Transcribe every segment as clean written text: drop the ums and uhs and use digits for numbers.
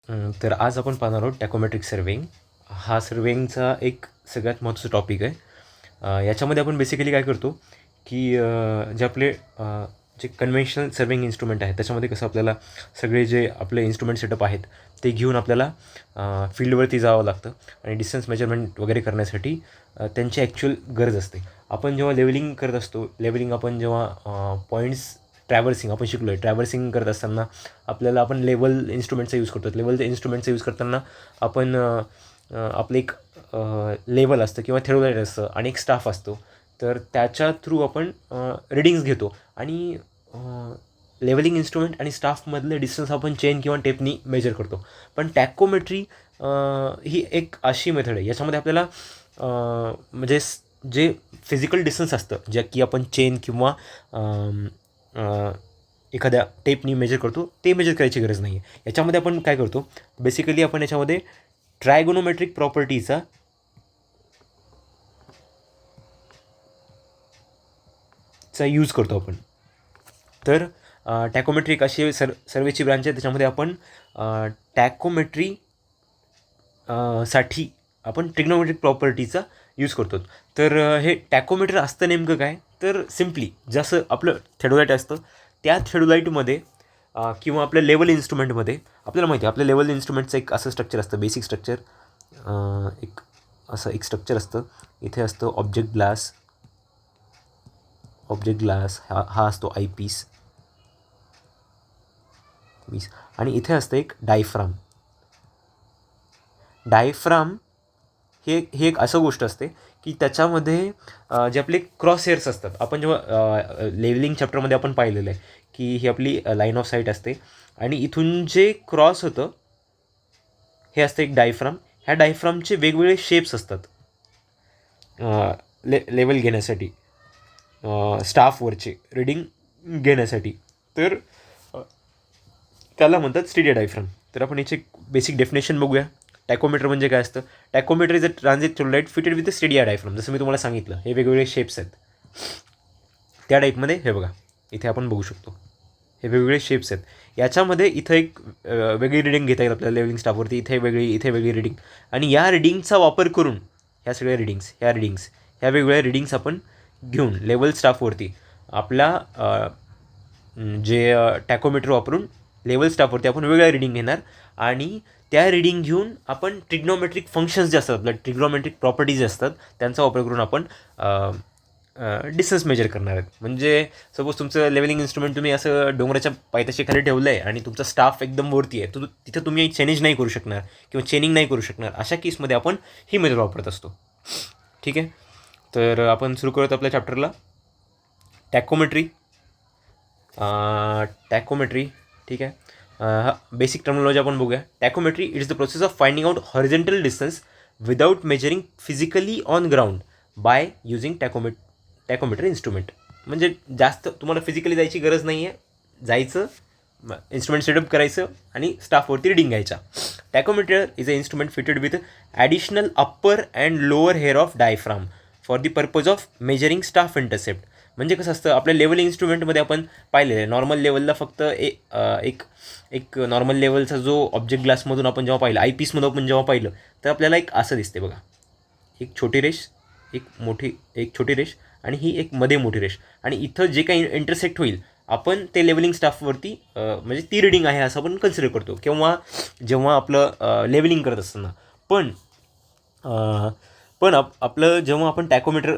तर आज आपण पाहणार आहोत टॅकोमेट्रिक सर्वेइंग. हा सर्वेइंगचा एक सगळ्यात महत्त्वाचा टॉपिक आहे. याच्यामध्ये आपण बेसिकली काय करतो की जे आपले जे कन्व्हेन्शनल सर्वेइंग इन्स्ट्रुमेंट आहेत त्याच्यामध्ये कसं आपल्याला सगळे जे आपले इन्स्ट्रुमेंट सेटअप आहेत ते घेऊन आपल्याला फील्डवरती जावं लागतं आणि डिस्टन्स मेजरमेंट वगैरे करण्यासाठी त्यांची ॲक्च्युअल गरज असते. आपण जेव्हा लेवलिंग करत असतो, लेवलिंग आपण जेव्हा पॉईंट्स ट्रॅव्हर्सिंग आपण शिकलो आहे. ट्रॅव्हर्सिंग करत असताना आपल्याला आपण लेवल इन्स्ट्रुमेंटचा यूज करतो. लेवल इन्स्ट्रुमेंटचा यूज करताना आपण आपलं एक लेवल असतं किंवा थेरोलाईट असतं आणि एक स्टाफ असतो. तर त्याच्या थ्रू आपण रिडिंग्स घेतो आणि लेवलिंग इन्स्ट्रुमेंट आणि स्टाफमधले डिस्टन्स आपण चेन किंवा टेपनी मेजर करतो. पण टॅकोमेट्री ही एक अशी मेथड आहे याच्यामध्ये आपल्याला म्हणजे जे फिजिकल डिस्टन्स असतं ज्या की आपण चेन किंवा एखाद्या टेपनी मेजर करतो ते मेजर करायची गरज नाही आहे. याच्यामध्ये आपण काय करतो, बेसिकली आपण याच्यामध्ये ट्रायगोनोमेट्रिक प्रॉपर्टीचा यूज करतो आपण. तर टॅकोमेट्री एक अशी सर्वेची ब्रांच आहे त्याच्यामध्ये आपण टॅकोमेट्री साठी आपण ट्रिग्नोमेट्रिक प्रॉपर्टीचा यूज करतो. तर हे टॅकोमीटर असतं नेमकं काय, तर सिम्पली जसं आपलं थेडोलाईट असतं त्या थेडोलाईटमध्ये किंवा आपल्या लेवल इन्स्ट्रुमेंटमध्ये आपल्याला माहिती आहे आपल्या लेवल इन्स्ट्रुमेंटचं एक असं स्ट्रक्चर असतं, बेसिक स्ट्रक्चर. एक असं एक स्ट्रक्चर असतं. इथे असतं ऑब्जेक्ट ग्लास हा असतो आय पीस आणि इथे असतं एक डायफ्राम. हे एक असं गोष्ट असते की त्याच्यामध्ये जे आपले क्रॉस हेअर्स असतात. आपण जेव्हा लेवलिंग चॅप्टरमध्ये आपण पाहिलेलं आहे की ही आपली लाईन ऑफ साईट असते आणि इथून जे क्रॉस होतं हे असतं एक डायफ्राम. ह्या डायफ्रामचे वेगवेगळे शेप्स असतात लेवल घेण्यासाठी, स्टाफवरचे रिडिंग घेण्यासाठी. तर त्याला म्हणतात स्टेडिया डायफ्राम. तर आपण याचे बेसिक डेफिनेशन बघूया. टॅकोमीटर म्हणजे काय असतं. Tacheometer is a transit theodolite fitted with a stadia diaphragm. जसं मी तुम्हाला सांगितलं हे वेगवेगळे शेप्स आहेत त्या टाईपमध्ये. हे बघा इथे आपण बघू शकतो हे वेगवेगळे शेप्स आहेत. याच्यामध्ये इथं एक वेगळी रिडिंग घेता येईल आपल्याला लेवलिंग स्टाफवरती. इथे वेगळी रिडिंग आणि या रिडिंगचा वापर करून ह्या सगळ्या ह्या वेगवेगळ्या रिडिंग्स आपण घेऊन लेवल स्टाफवरती आपल्या जे टॅकोमीटर वापरून लेवल स्टाफवरती आपण वेगळ्या रिडिंग घेणार आणि त्या रिडिंग घेऊन आपण ट्रिग्नोमेट्रिक फंक्शन्स जे असतात आपल्या ट्रिग्नोमेट्रिक प्रॉपर्टीज असतात त्यांचा वापर करून आपण डिस्टन्स मेजर करणार आहेत. म्हणजे सपोज तुमचं लेवलिंग इन्स्ट्रुमेंट तुम्ही असं डोंगराच्या पायथ्याशी खाली ठेवलं आहे आणि तुमचा स्टाफ एकदम वरती आहे, तिथं तुम्ही चेंज नाही करू शकणार किंवा चेनिंग नाही करू शकणार. अशा केसमध्ये आपण ही मेथड वापरत असतो. ठीक आहे, तर आपण सुरू करूयात आपल्या चॅप्टरला. टॅकोमेट्री ठीक आहे. बेसिक टर्मिनॉलॉजी आपण बघूया. Tacheometry it is the process of finding out horizontal distance without measuring physically on ground by using tacheometer instrument. म्हणजे जास्त तुम्हाला फिजिकली जायची गरज नाही आहे. जायचं, इन्स्ट्रुमेंट सेटअप करायचं आणि स्टाफवरती रिडिंग घ्यायच्या. Tacheometer is a instrument fitted with additional upper and lower hair of diaphragm for the purpose of measuring staff intercept. म्हणजे कसं असतं आपल्या लेवल इन्स्ट्रुमेंटमध्ये आपण पाहिलेलं आहे नॉर्मल लेवलला फक्त एक नॉर्मल लेवलचा जो ऑब्जेक्ट ग्लासमधून आपण जेव्हा पाहिलं, आय पीसमधून आपण जेव्हा पाहिलं तर आपल्याला एक असं दिसते बघा. एक छोटी रेष, एक छोटी रेष आणि ही एक मध्ये मोठी रेष आणि इथं जे काही इंटरसेक्ट होईल आपण ते लेवलिंग स्टाफवरती म्हणजे ती रिडिंग आहे असं आपण कन्सिडर करतो किंवा जेव्हा आपलं लेवलिंग करत असताना. पण आपलं जेव्हा आपण टॅकोमीटर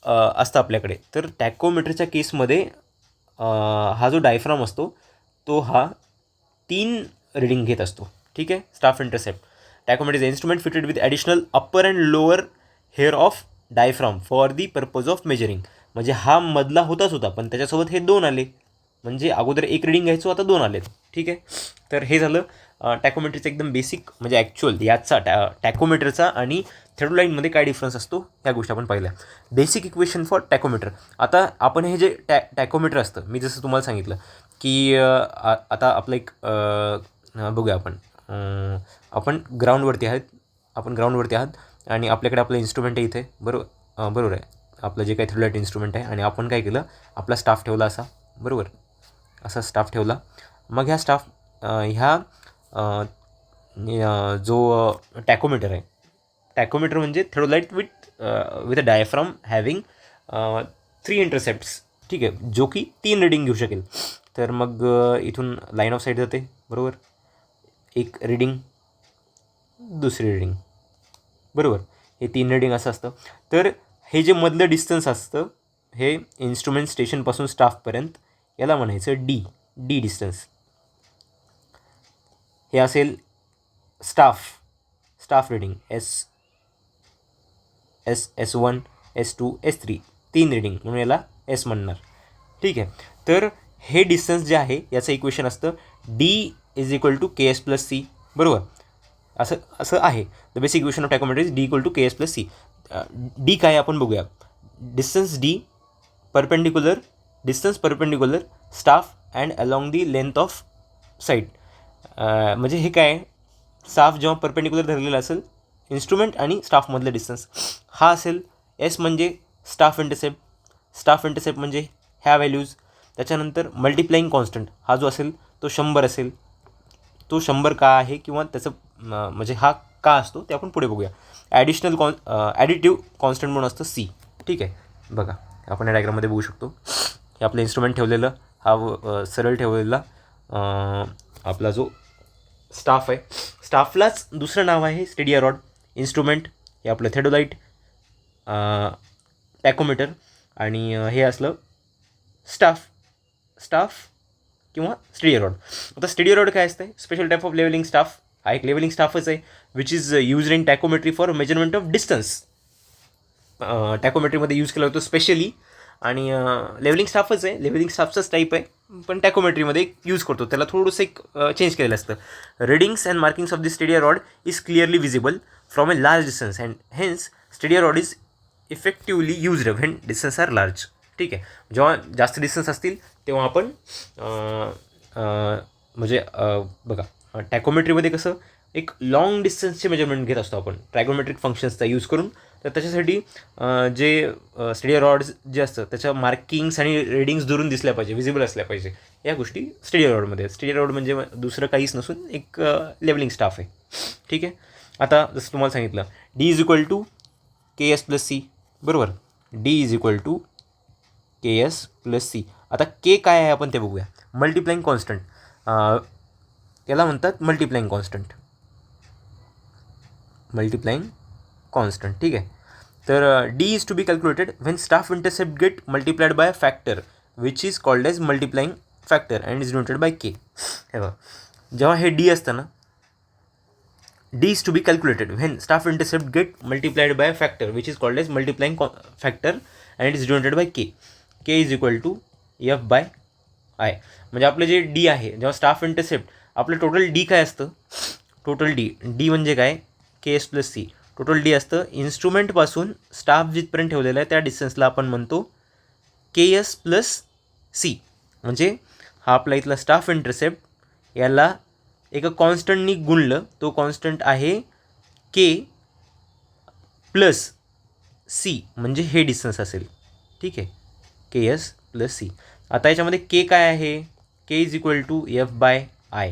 असतं आपल्याकडे, तर टॅकोमीटरच्या केसमध्ये हा जो डायफ्राम असतो तो हा 3 रिडिंग घेत असतो. ठीक आहे, staff intercept. Tacheometer is instrument fitted with additional upper and lower hair of diaphragm for the purpose of measuring. म्हणजे हा मधला होताच होता पण त्याच्यासोबत हे 2 आले. म्हणजे अगोदर एक रिडिंग घ्यायचो, आता 2 आलेत. ठीक आहे, तर हे झालं टॅकोमीटरचं एकदम बेसिक म्हणजे ॲक्च्युअल याचा टॅकोमीटरचा आणि थेरोलाईनमध्ये काय डिफरन्स असतो ह्या गोष्टी आपण पाहिल्या. Basic equation for tacheometer. आता आपण हे जे टॅकोमीटर असतं मी जसं तुम्हाला सांगितलं की आता आपलं एक बघूया आपण ग्राउंडवरती आहात आणि आपल्याकडे आपलं इन्स्ट्रुमेंट आहे इथे. बरोबर आहे. आपलं जे काही थेरोलाईट इन्स्ट्रुमेंट आहे आणि आपण काय केलं, आपला स्टाफ ठेवला असा स्टाफ ठेवला. मग ह्या जो टॅकोमीटर आहे, टॅकोमीटर म्हणजे theodolite with a diaphragm having 3 intercepts, ठीक आहे, जो की 3 रीडिंग घेऊ शकेल. तर मग इथून लाईन ऑफ साईट जाते, बरोबर, एक रीडिंग, दुसरी रीडिंग, बरोबर, हे 3 रीडिंग असं असतं. तर हे जे मधलं डिस्टन्स असतं हे इन्स्ट्रुमेंट स्टेशनपासून स्टाफपर्यंत, याला म्हणायचं डी डिस्टन्स. हे असेल staff reading S1, S2, S3, 3 reading म्हणून याला S म्हणणार, ठीक आहे. तर हे डिस्टन्स जे आहे याचं इक्वेशन असतं D = KS+C, बरोबर. असं आहे. The basic equation of tacheometer is D = KS+C. D काय आपण बघूया. Distance D distance perpendicular staff and along the length of sight. म्हणजे हे काय, स्टाफ जेव्हा परपेंडिक्युलर धरलेला असेल इन्स्ट्रुमेंट आणि स्टाफमधलं डिस्टन्स हा असेल. एस म्हणजे स्टाफ इंटरसेप्ट म्हणजे ह्या व्हॅल्यूज. त्याच्यानंतर मल्टिप्लाईंग कॉन्स्टंट हा जो असेल तो 100 असेल. तो 100 का आहे किंवा त्याचं म्हणजे हा का असतो ते आपण पुढे बघूया. ॲडिटिव्ह कॉन्स्टंट म्हणून असतं C, ठीक आहे. बघा आपण या डायग्राममध्ये बघू शकतो. हे आपलं इन्स्ट्रुमेंट ठेवलेलं, हा सरळ ठेवलेला आपला जो स्टाफ आहे. स्टाफलाच दुसरं नाव आहे स्टेडिया रॉड. इन्स्ट्रुमेंट हे आपलं थेडोलाइट, टॅकोमीटर, आणि हे असलं स्टाफ किंवा स्टेडिया रॉड. आता स्टेडिया रॉड काय असतं, special type of levelling staff. हा एक लेवलिंग स्टाफच आहे which is use in tacheometry for measurement of distance. टॅकोमेट्रीमध्ये यूज केला होतो स्पेशली, आणि लेवलिंग स्टाफच आहे, लेवलिंग स्टाफचाच टाईप आहे, पण टॅकोमेट्रीमध्ये यूज करतो. त्याला थोडंसं एक चेंज केलेलं असतं. Readings and markings of the stadia rod is clearly visible from a large distance and hence stadia rod is effectively used when distance are large, ठीक आहे. जेव्हा जास्त डिस्टन्स असतील तेव्हा आपण म्हणजे बघा टॅकोमेट्रीमध्ये कसं एक लॉंग डिस्टन्सचे मेजरमेंट घेत असतो आपण ट्रायगोमेट्रिक फंक्शन्सचा यूज करून. तर त्याच्यासाठी जे स्टेडिया रॉड्स जे असतं त्याच्या मार्किंग्स आणि रीडिंग्स दुरून दिसल्या पाहिजे, विजिबल असल्या पाहिजे. या गोष्टी स्टेडिया रॉडमध्ये. स्टेडिया रॉड म्हणजे दुसरं काहीच नसून एक लेवलिंग स्टाफ आहे, ठीक आहे. आता जसं तुम्हाला सांगितलं D = KS+C, बरोबर. D = KS+C. आता K काय आहे आपण ते बघूया. मल्टिप्लाईंग कॉन्स्टंट, याला म्हणतात मल्टिप्लाईंग कॉन्स्टंट, ठीक आहे. तर D is to be calculated when staff intercept get multiplied by factor which is called as multiplying factor and is denoted by K. हे बघा, जेव्हा हे D असतं ना, D is to be calculated when staff intercept get multiplied by a factor which is called as multiplying factor and it is denoted by K. K is equal to F/I. म्हणजे आपलं जे D आहे, जेव्हा staff intercept, आपलं total D काय असतं, total D म्हणजे काय, KS+C. टोटल D असतं इन्स्ट्रुमेंटपासून स्टाफ जिथपर्यंत ठेवलेला आहे त्या डिस्टन्सला आपण म्हणतो KS+C. म्हणजे हा आपला इथला स्टाफ इंटरसेप्ट याला एका कॉन्स्टंटनी गुणलं, तो कॉन्स्टंट आहे K+C, म्हणजे हे डिस्टन्स असेल, ठीक आहे, KS+C. आता याच्यामध्ये K काय आहे, K is equal to F/I.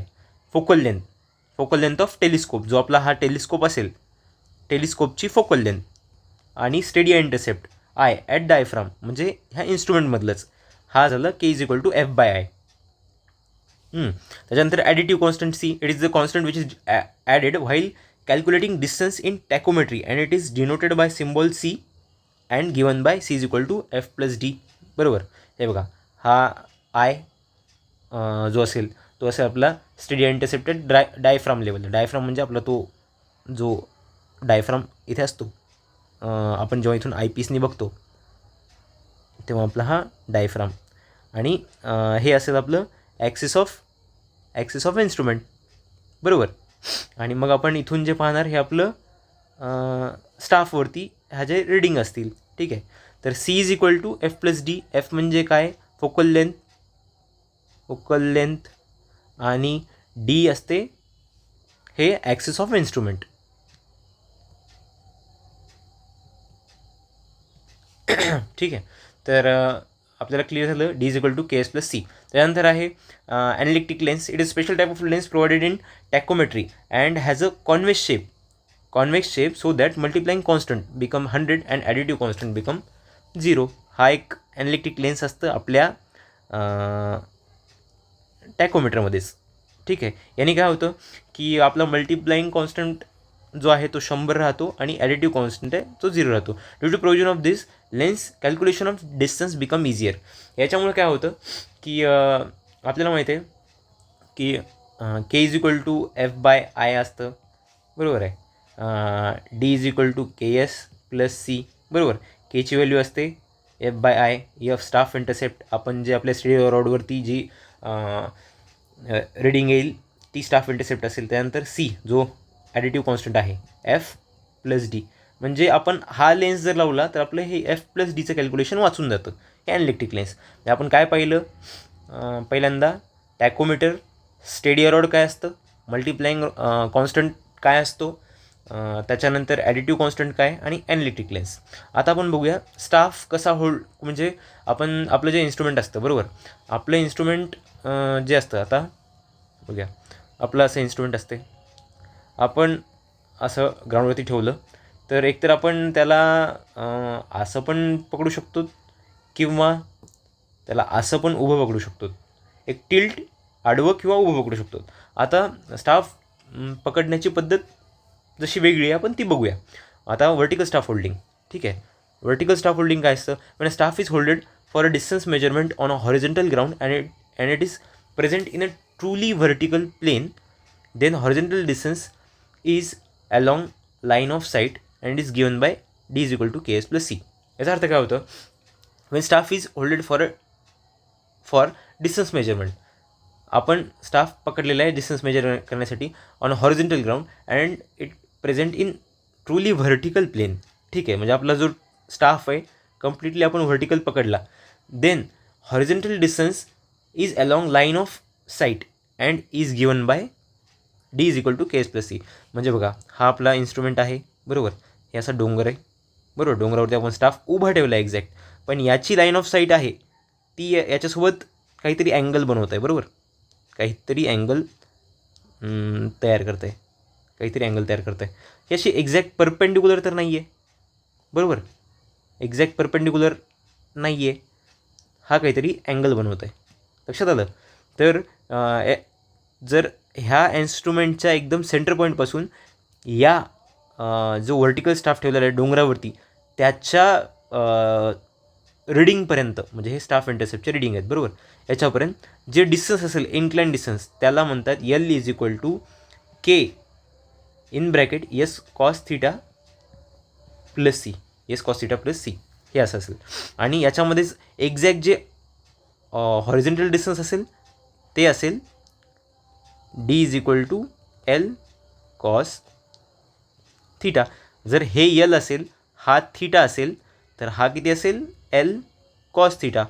Focal length of telescope, जो आपला हा टेलिस्कोप असेल, टेलिस्कोपची फोकल लेंथ, आणि stadia intercept I at diaphragm म्हणजे ह्या इन्स्ट्रुमेंटमधलंच, हा झालं K is equal to F/I. त्याच्यानंतर additive constant C. It is the constant which is added while calculating distance in tacheometry and it is denoted by symbol C and given by C is equal to F+D, बरोबर. हे बघा, हा I जो असेल तो असेल आपला Stadia intercepted diaphragm level. Diaphragm म्हणजे आपला तो जो डायफ्राम इथे असतो, आपण जेव्हा इथून आयपीसनी बघतो तेव्हा आपला हा डायफ्राम, आणि हे असेल आपलं ॲक्सिस ऑफ इन्स्ट्रुमेंट, बरोबर. आणि मग आपण इथून जे पाहणार हे आपलं स्टाफवरती ह्या जे रीडिंग असतील, ठीक आहे. तर C is equal to F+D. F म्हणजे काय, फोकल लेंथ, आणि D असते हे ॲक्सिस ऑफ इन्स्ट्रुमेंट. ठीक आहे. तर आपल्याला क्लिअर झालं, D is equal to K S plus C. त्यानंतर आहे analytic lens. It is special type of lens provided in tacheometry and has a convex shape so that multiplying constant become 100 and additive constant become 0. हा एक analytic lens असतं आपल्या टॅकोमीटरमध्येच. ठीक आहे. याने काय होतं की आपला मल्टिप्लाइंग कॉन्स्टंट जो आहे तो 100 राहतो आणि ॲडिटिव्ह कॉन्स्टंट आहे तो 0 राहतो. Due to provision of this lens calculation of distance become easier. याच्यामुळे काय होतं की आपल्याला माहिती आहे की K is equal to F by I असतं, बरोबर आहे. D is equal to K S plus C, बरोबर. केची व्हॅल्यू असते F by I. F staff intercept, आपण जे आपल्या स्टडी रॉडवरती जी रीडिंग येईल ती स्टाफ इंटरसेप्ट असेल. त्यानंतर सी जो ॲडिटिव्ह कॉन्स्टंट आहे एफ प्लस डी. म्हणजे आपण हा लेन्स जर लावला तर आपलं हे एफ प्लस डीचं कॅल्क्युलेशन वाचून जातं. हे ॲनालिटिक लेन्स. आपण काय पाहिलं पहिल्यांदा, टॅकोमीटर, स्टेडी रॉड काय असतं, मल्टिप्लाइंग कॉन्स्टंट काय असतो, त्याच्यानंतर ॲडिटिव्ह कॉन्स्टंट काय, आणि ॲनालिटिक लेन्स. आता आपण बघूया स्टाफ कसा होल्ड, म्हणजे आपण आपलं जे इन्स्ट्रुमेंट असतं, बरोबर. आपलं इन्स्ट्रुमेंट जे असतं, आता बघूया आपलं असं इन्स्ट्रुमेंट असते. आपण असं ग्राउंडवरती ठेवलं तर एकतर आपण त्याला असं पण पकडू शकतो किंवा त्याला असं पण उभं पकडू शकतो. एक टिल्ट आडवं किंवा उभं पकडू शकतो. आता स्टाफ पकडण्याची पद्धत जशी वेगळी आहे आपण ती बघूया. आता व्हर्टिकल स्टाफ होल्डिंग. ठीक आहे. व्हर्टिकल स्टाफ होल्डिंग काय असतं, म्हणजे staff is holded for a distance measurement on a horizontal ground and it is present in a truly vertical plane. Then horizontal distance is along line of sight and is given by D is equal to K S plus C. याचा अर्थ काय होतं, when staff is holded for distance measurement, आपण staff पकडलेला आहे distance measure करण्यासाठी on a horizontal ground and it present in truly vertical plane. ठीक आहे. म्हणजे आपला जो स्टाफ आहे कम्प्लिटली आपण व्हर्टिकल पकडला. Then horizontal distance is along line of sight and is given by D is equal to K S plus C. म्हणजे बघा हा आपला इन्स्ट्रुमेंट आहे, बरोबर. हे असा डोंगर आहे, बरोबर. डोंगरावरती आपण स्टाफ उभा ठेवला आहे एक्झॅक्ट, पण याची लाईन ऑफ साईट आहे ती याच्यासोबत काहीतरी अँगल बनवत आहे, बरोबर. काहीतरी अँगल तयार करत आहे. ही अशी एक्झॅक्ट परपेंडिक्युलर तर नाही आहे, बरोबर. एक्झॅक्ट परपेंडिक्युलर नाही आहे, हा काहीतरी अँगल बनवत आहे. लक्षात आलं. तर जर ह्या इन्स्ट्रुमेंटच्या एकदम सेंटर पॉईंटपासून या जो व्हर्टिकल स्टाफ ठेवलेला आहे डोंगरावरती त्याच्या रिडिंगपर्यंत, म्हणजे हे स्टाफ इंटरसेप्टचे रिडिंग आहेत, बरोबर. याच्यापर्यंत जे डिस्टन्स असेल इन्क्लाइन डिस्टन्स त्याला म्हणतात L is equal to K in bracket S cos theta plus C. S cos theta plus C हे असं असेल. आणि याच्यामध्येच एक्झॅक्ट जे हॉरिझॉन्टल डिस्टन्स असेल ते असेल D is equal to L cos theta. जर हे एल असेल, हा थिटा असेल, तर हा किती असेल एल कॉस थिटा.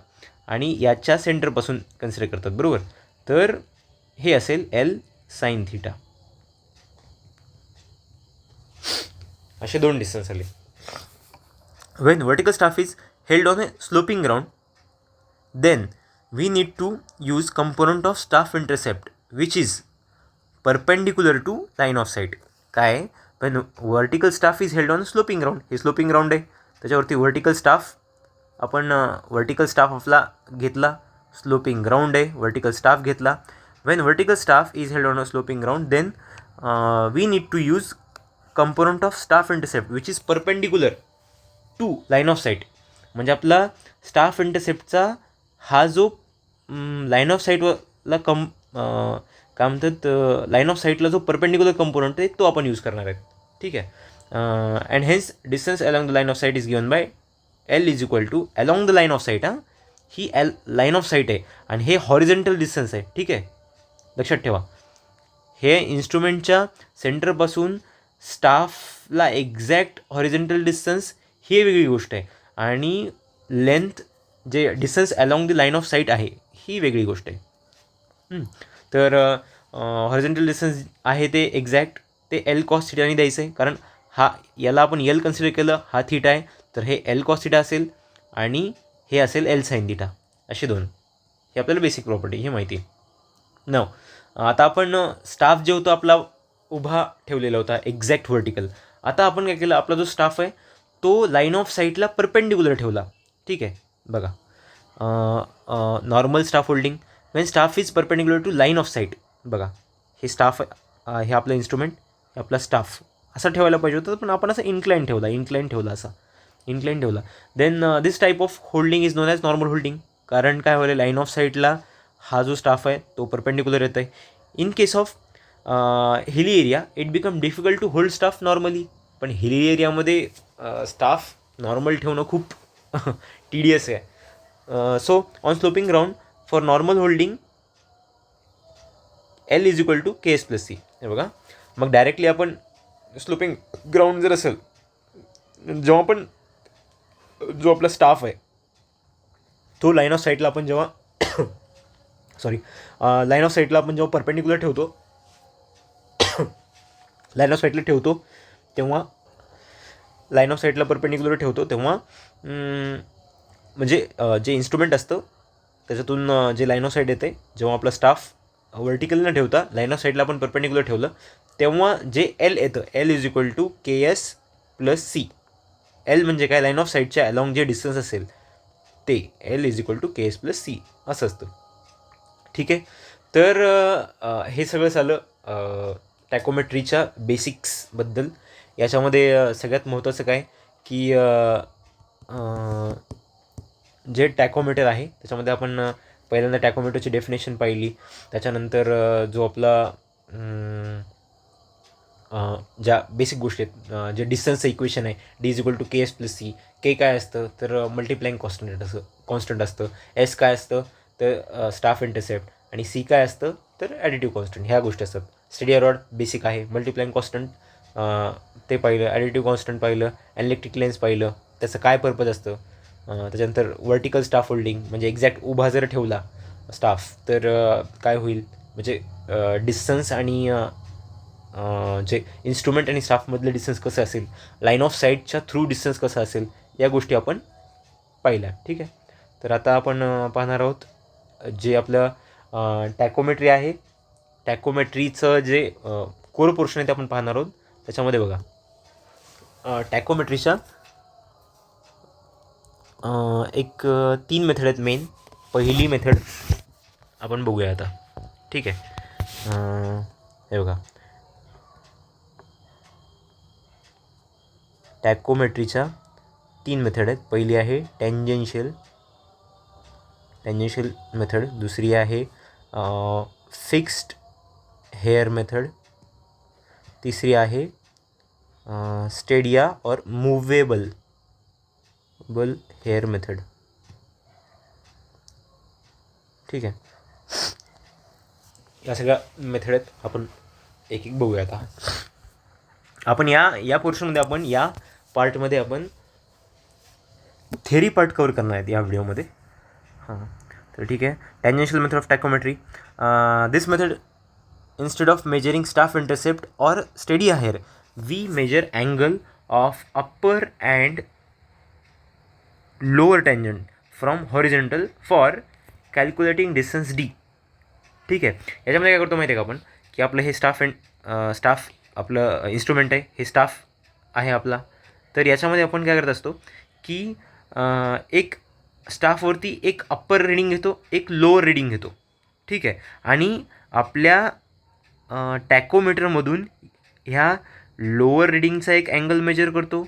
आणि याच्या सेंटरपासून कन्सिडर करतात, बरोबर. तर हे असेल एल साईन थिटा. असे दोन डिस्टन्स आले. When vertical staff is held on a sloping ground then we need to use component of staff intercept which is perpendicular to line of sight. काय, पण vertical staff is held on sloping ground. हे sloping ground आहे, त्याच्यावरती vertical staff आपण vertical staff आपला घेतला. Sloping ground आहे, vertical staff घेतला. When vertical staff is held on a sloping ground then we need to use component of staff intercept which is perpendicular to line of sight. म्हणजे आपला staff इंटरसेप्टचा हा जो line of साईटला काय म्हणतात, line of साईटला जो परपेंडिक्युलर कंपोनंट आहे तो आपण यूज करणार आहेत. ठीक आहे. And hence distance along the line of sight is given by L is equal to along the line of sight. ही लाईन ऑफ साईट आहे आणि हे हॉरिझॉन्टल डिस्टन्स आहे. ठीक आहे. लक्षात ठेवा, हे इन्स्ट्रुमेंटच्या सेंटरपासून स्टाफला एक्झॅक्ट हॉरिझॉन्टल डिस्टन्स ही वेगळी गोष्ट आहे आणि लेंथ जे distance along the line of sight आहे ही वेगळी गोष्ट आहे. तर हॉरिझॉन्टल डिस्टन्स आहे ते एक्झॅक्ट ते एल कॉस थिटाने द्यायचं आहे, कारण हा याला आपण एल कन्सिडर केलं, हा थिटा आहे, तर हे एल कॉस थिटा असेल आणि हे असेल एल साईन थिटा, असे दोन. हे आपल्याला बेसिक प्रॉपर्टी हे माहिती आहे. नाव आता आपण स्टाफ जे होतो आपला उभा ठेवलेला होता एक्झॅक्ट व्हर्टिकल. आता आपण काय केलं, आपला जो स्टाफ आहे तो लाईन ऑफ साईटला परपेंडिक्युलर ठेवला. ठीक आहे, बघा normal staff holding when staff is perpendicular to line of sight. बघा हे स्टाफ हे आपलं इन्स्ट्रुमेंट, हे आपला स्टाफ असं ठेवायला पाहिजे होतं, पण आपण असं इन्क्लाइन ठेवला असा इन्क्लाइन ठेवला. Then this type of holding is known as normal holding. कारण काय होईल, लाईन ऑफ साईटला हा जो स्टाफ आहे तो परपेंडिक्युलर येत आहे. In case of hilly area it become difficult to hold staff normally. पण हिली एरियामध्ये स्टाफ नॉर्मल ठेवणं खूप टीडियस आहे. So on sloping ground for normal holding L is equal to K S plus C. हे बघा, मग directly आपण sloping ground जर असेल, जेव्हा आपण जो आपला स्टाफ आहे तो लाईन ऑफ साईटला आपण जेव्हा लाईन ऑफ साईटला आपण जेव्हा परपेंडिक्युलर ठेवतो लाईन ऑफ साईटला ठेवतो तेव्हा म्हणजे जे इन्स्ट्रुमेंट असतं त्याच्यातून जे लाईन ऑफ साईट येते, जेव्हा आपला स्टाफ व्हर्टिकल न ठेवता लाईन ऑफ साईटला आपण परपेंडिक्युलर ठेवलं तेव्हा जे एल येतं, L is equal to K S plus C. L म्हणजे काय, लाईन ऑफ साईटच्या अलॉंग जे डिस्टन्स असेल ते L is equal to K S plus C असं असतं. ठीक आहे, तर हे सगळं झालं टॅकोमेट्रीच्या बेसिक्सबद्दल. याच्यामध्ये सगळ्यात महत्त्वाचं काय की जे टॅकोमीटर आहे त्याच्यामध्ये आपण पहिल्यांदा टॅकोमीटरची डेफिनेशन पाहिली. त्याच्यानंतर जो आपला ज्या बेसिक गोष्टी आहेत, जे डिस्टन्सचं इक्वेशन आहे D is equal to K S plus C. K काय असतं तर मल्टिप्लाइंग कॉन्स्टंट असतं. एस काय असतं तर स्टाफ इंटरसेप्ट. आणि सी काय असतं तर ॲडिटिव्ह कॉन्स्टंट. ह्या गोष्टी असतात. स्टेडी रॉड बेसिक आहे. मल्टिप्लाइंग कॉन्स्टंट ते पाहिलं, ॲडिटिव्ह कॉन्स्टंट पाहिलं, इलेक्ट्रिक लेन्स पाहिलं, त्याचं काय पर्पज असतं. त्याच्यानंतर वर्टिकल स्टाफ होल्डिंग म्हणजे एक्झॅक्ट उभा जर ठेवला स्टाफ तर काय होईल, म्हणजे डिस्टन्स आणि जे इन्स्ट्रुमेंट आणि स्टाफमधलं डिस्टन्स कसं असेल, लाईन ऑफ साईटच्या थ्रू डिस्टन्स कसं असेल, या गोष्टी आपण पाहिल्या. ठीक आहे, तर आता आपण पाहणार आहोत जे आपलं टॅकोमेट्री आहे. टॅकोमेट्रीचं जे कोर पोर्शन आहे ते आपण पाहणार आहोत. त्याच्यामध्ये बघा टॅकोमेट्रीच्या एक 3 मेथड आहेत मेन. पहिली मेथड आपण बघूया आता. ठीक आहे, हे बघा टॅकोमेट्रीच्या 3 मेथड आहेत. पहिली आहे टँजेन्शियल मेथड. दुसरी आहे फिक्स्ड हेअर मेथड. तिसरी आहे स्टेडिया और मूवेबल हेअर मेथड. ठीक आहे, या सगळ्या मेथड आहेत. आपण एक एक बघूया आता. आपण या पोर्शनमध्ये आपण या पार्टमध्ये आपण थेरी पार्ट कवर करणार आहेत या व्हिडिओमध्ये. हां, तर ठीक आहे. Tangential method of tacheometry. This method instead of measuring staff intercept or steady hair, we measure angle of upper and lower tangent from horizontal for calculating distance d. ठीक आहे, याच्यामध्ये काय करतो माहिती आहे का आपण, की आपलं हे स्टाफ आपलं इन्स्ट्रुमेंट आहे, हे स्टाफ आहे आपला. तर याच्यामध्ये आपण काय करत असतो की एक स्टाफवरती एक अप्पर रिडिंग घेतो, एक लोअर रिडिंग घेतो. ठीक आहे, आणि आपल्या टॅकोमीटरमधून ह्या लोअर रिडिंगचा एक अँगल मेजर करतो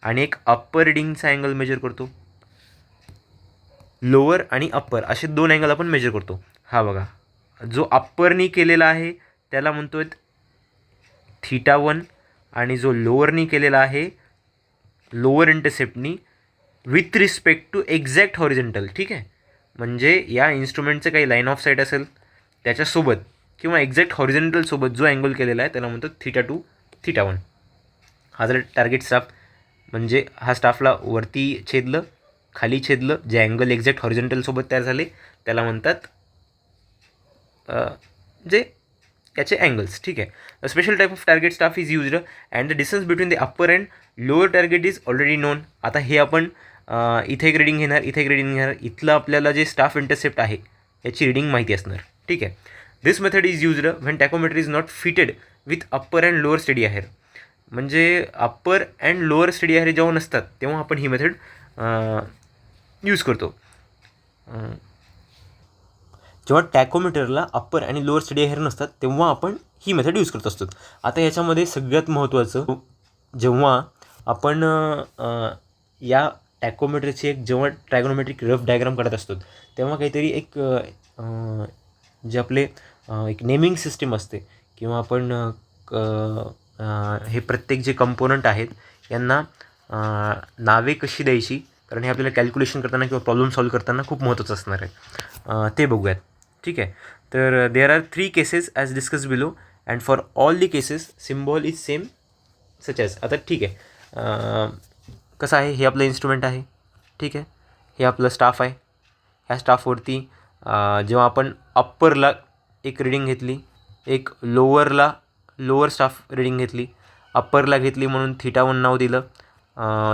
आणि एक अप्पर रिडिंगचा अँगल मेजर करतो. लोअर आणि अप्पर असे 2 अँगल आपण मेजर करतो. हा बघा, जो अप्परनी केलेला आहे त्याला म्हणतो आहेत θ1 आणि जो लोअरनी केलेला आहे लोअर इंटरसेप्टनी with respect to exact horizontal. ठीक आहे, म्हणजे या इन्स्ट्रुमेंटचं काही लाईन ऑफ साईट असेल त्याच्यासोबत किंवा एक्झॅक्ट हॉरिझॉन्टलसोबत जो अँगल केलेला आहे त्याला म्हणतो θ2 θ1. हा जर टार्गेट स्टाफ म्हणजे हा स्टाफला वरती छेदलं खाली छेदलं, जे अँगल एक्झॅक्ट हॉरिझॉन्टलसोबत तयार झाले त्याला म्हणतात जे याचे अँगल्स. ठीक आहे, a special type of target staff is used and the distance between the upper and lower target is already non. आता हे आपण इथे एक रिडिंग घेणार, इथे एक रिडिंग घेणार, इथलं आपल्याला जे स्टाफ इंटरसेप्ट आहे याची रिडिंग माहिती असणार. ठीक आहे. This method is used when tacheometer is not fitted with upper and lower stadia hair. म्हणजे upper and lower stadia hair जेव्हा नसतात तेव्हा आपण ही मेथड यूज करतो. जेव्हा टॅकोमीटरला अप्पर आणि लोअर स्टडी आहेर नसतात तेव्हा आपण ही मेथड यूज करत असतो. आता याच्यामध्ये सगळ्यात महत्त्वाचं, जेव्हा आपण या टॅकोमीटरची एक जेव्हा ट्रायगोनोमेट्रिक रफ डायग्राम काढत असतो तेव्हा काहीतरी एक जे आपले एक नेमिंग सिस्टीम असते किंवा आपण हे प्रत्येक जे कंपोनंट आहेत यांना नावे कशी द्यायची, कारण हे आपल्याला कॅल्क्युलेशन करताना किंवा प्रॉब्लेम सॉल्व्ह करताना खूप महत्त्वाचं असणार आहे. ते बघूयात. ठीक आहे. तर there are 3 cases as discuss below and for all the cases symbol is same such as. आता ठीक आहे, कसं आहे, हे आपलं इन्स्ट्रुमेंट आहे. ठीक आहे. हे आपलं स्टाफ आहे. ह्या स्टाफवरती जेव्हा आपण अप्परला एक रिडिंग घेतली, एक लोअर स्टाफ रिडिंग घेतली, अप्परला घेतली म्हणून θ1 नाव दिलं,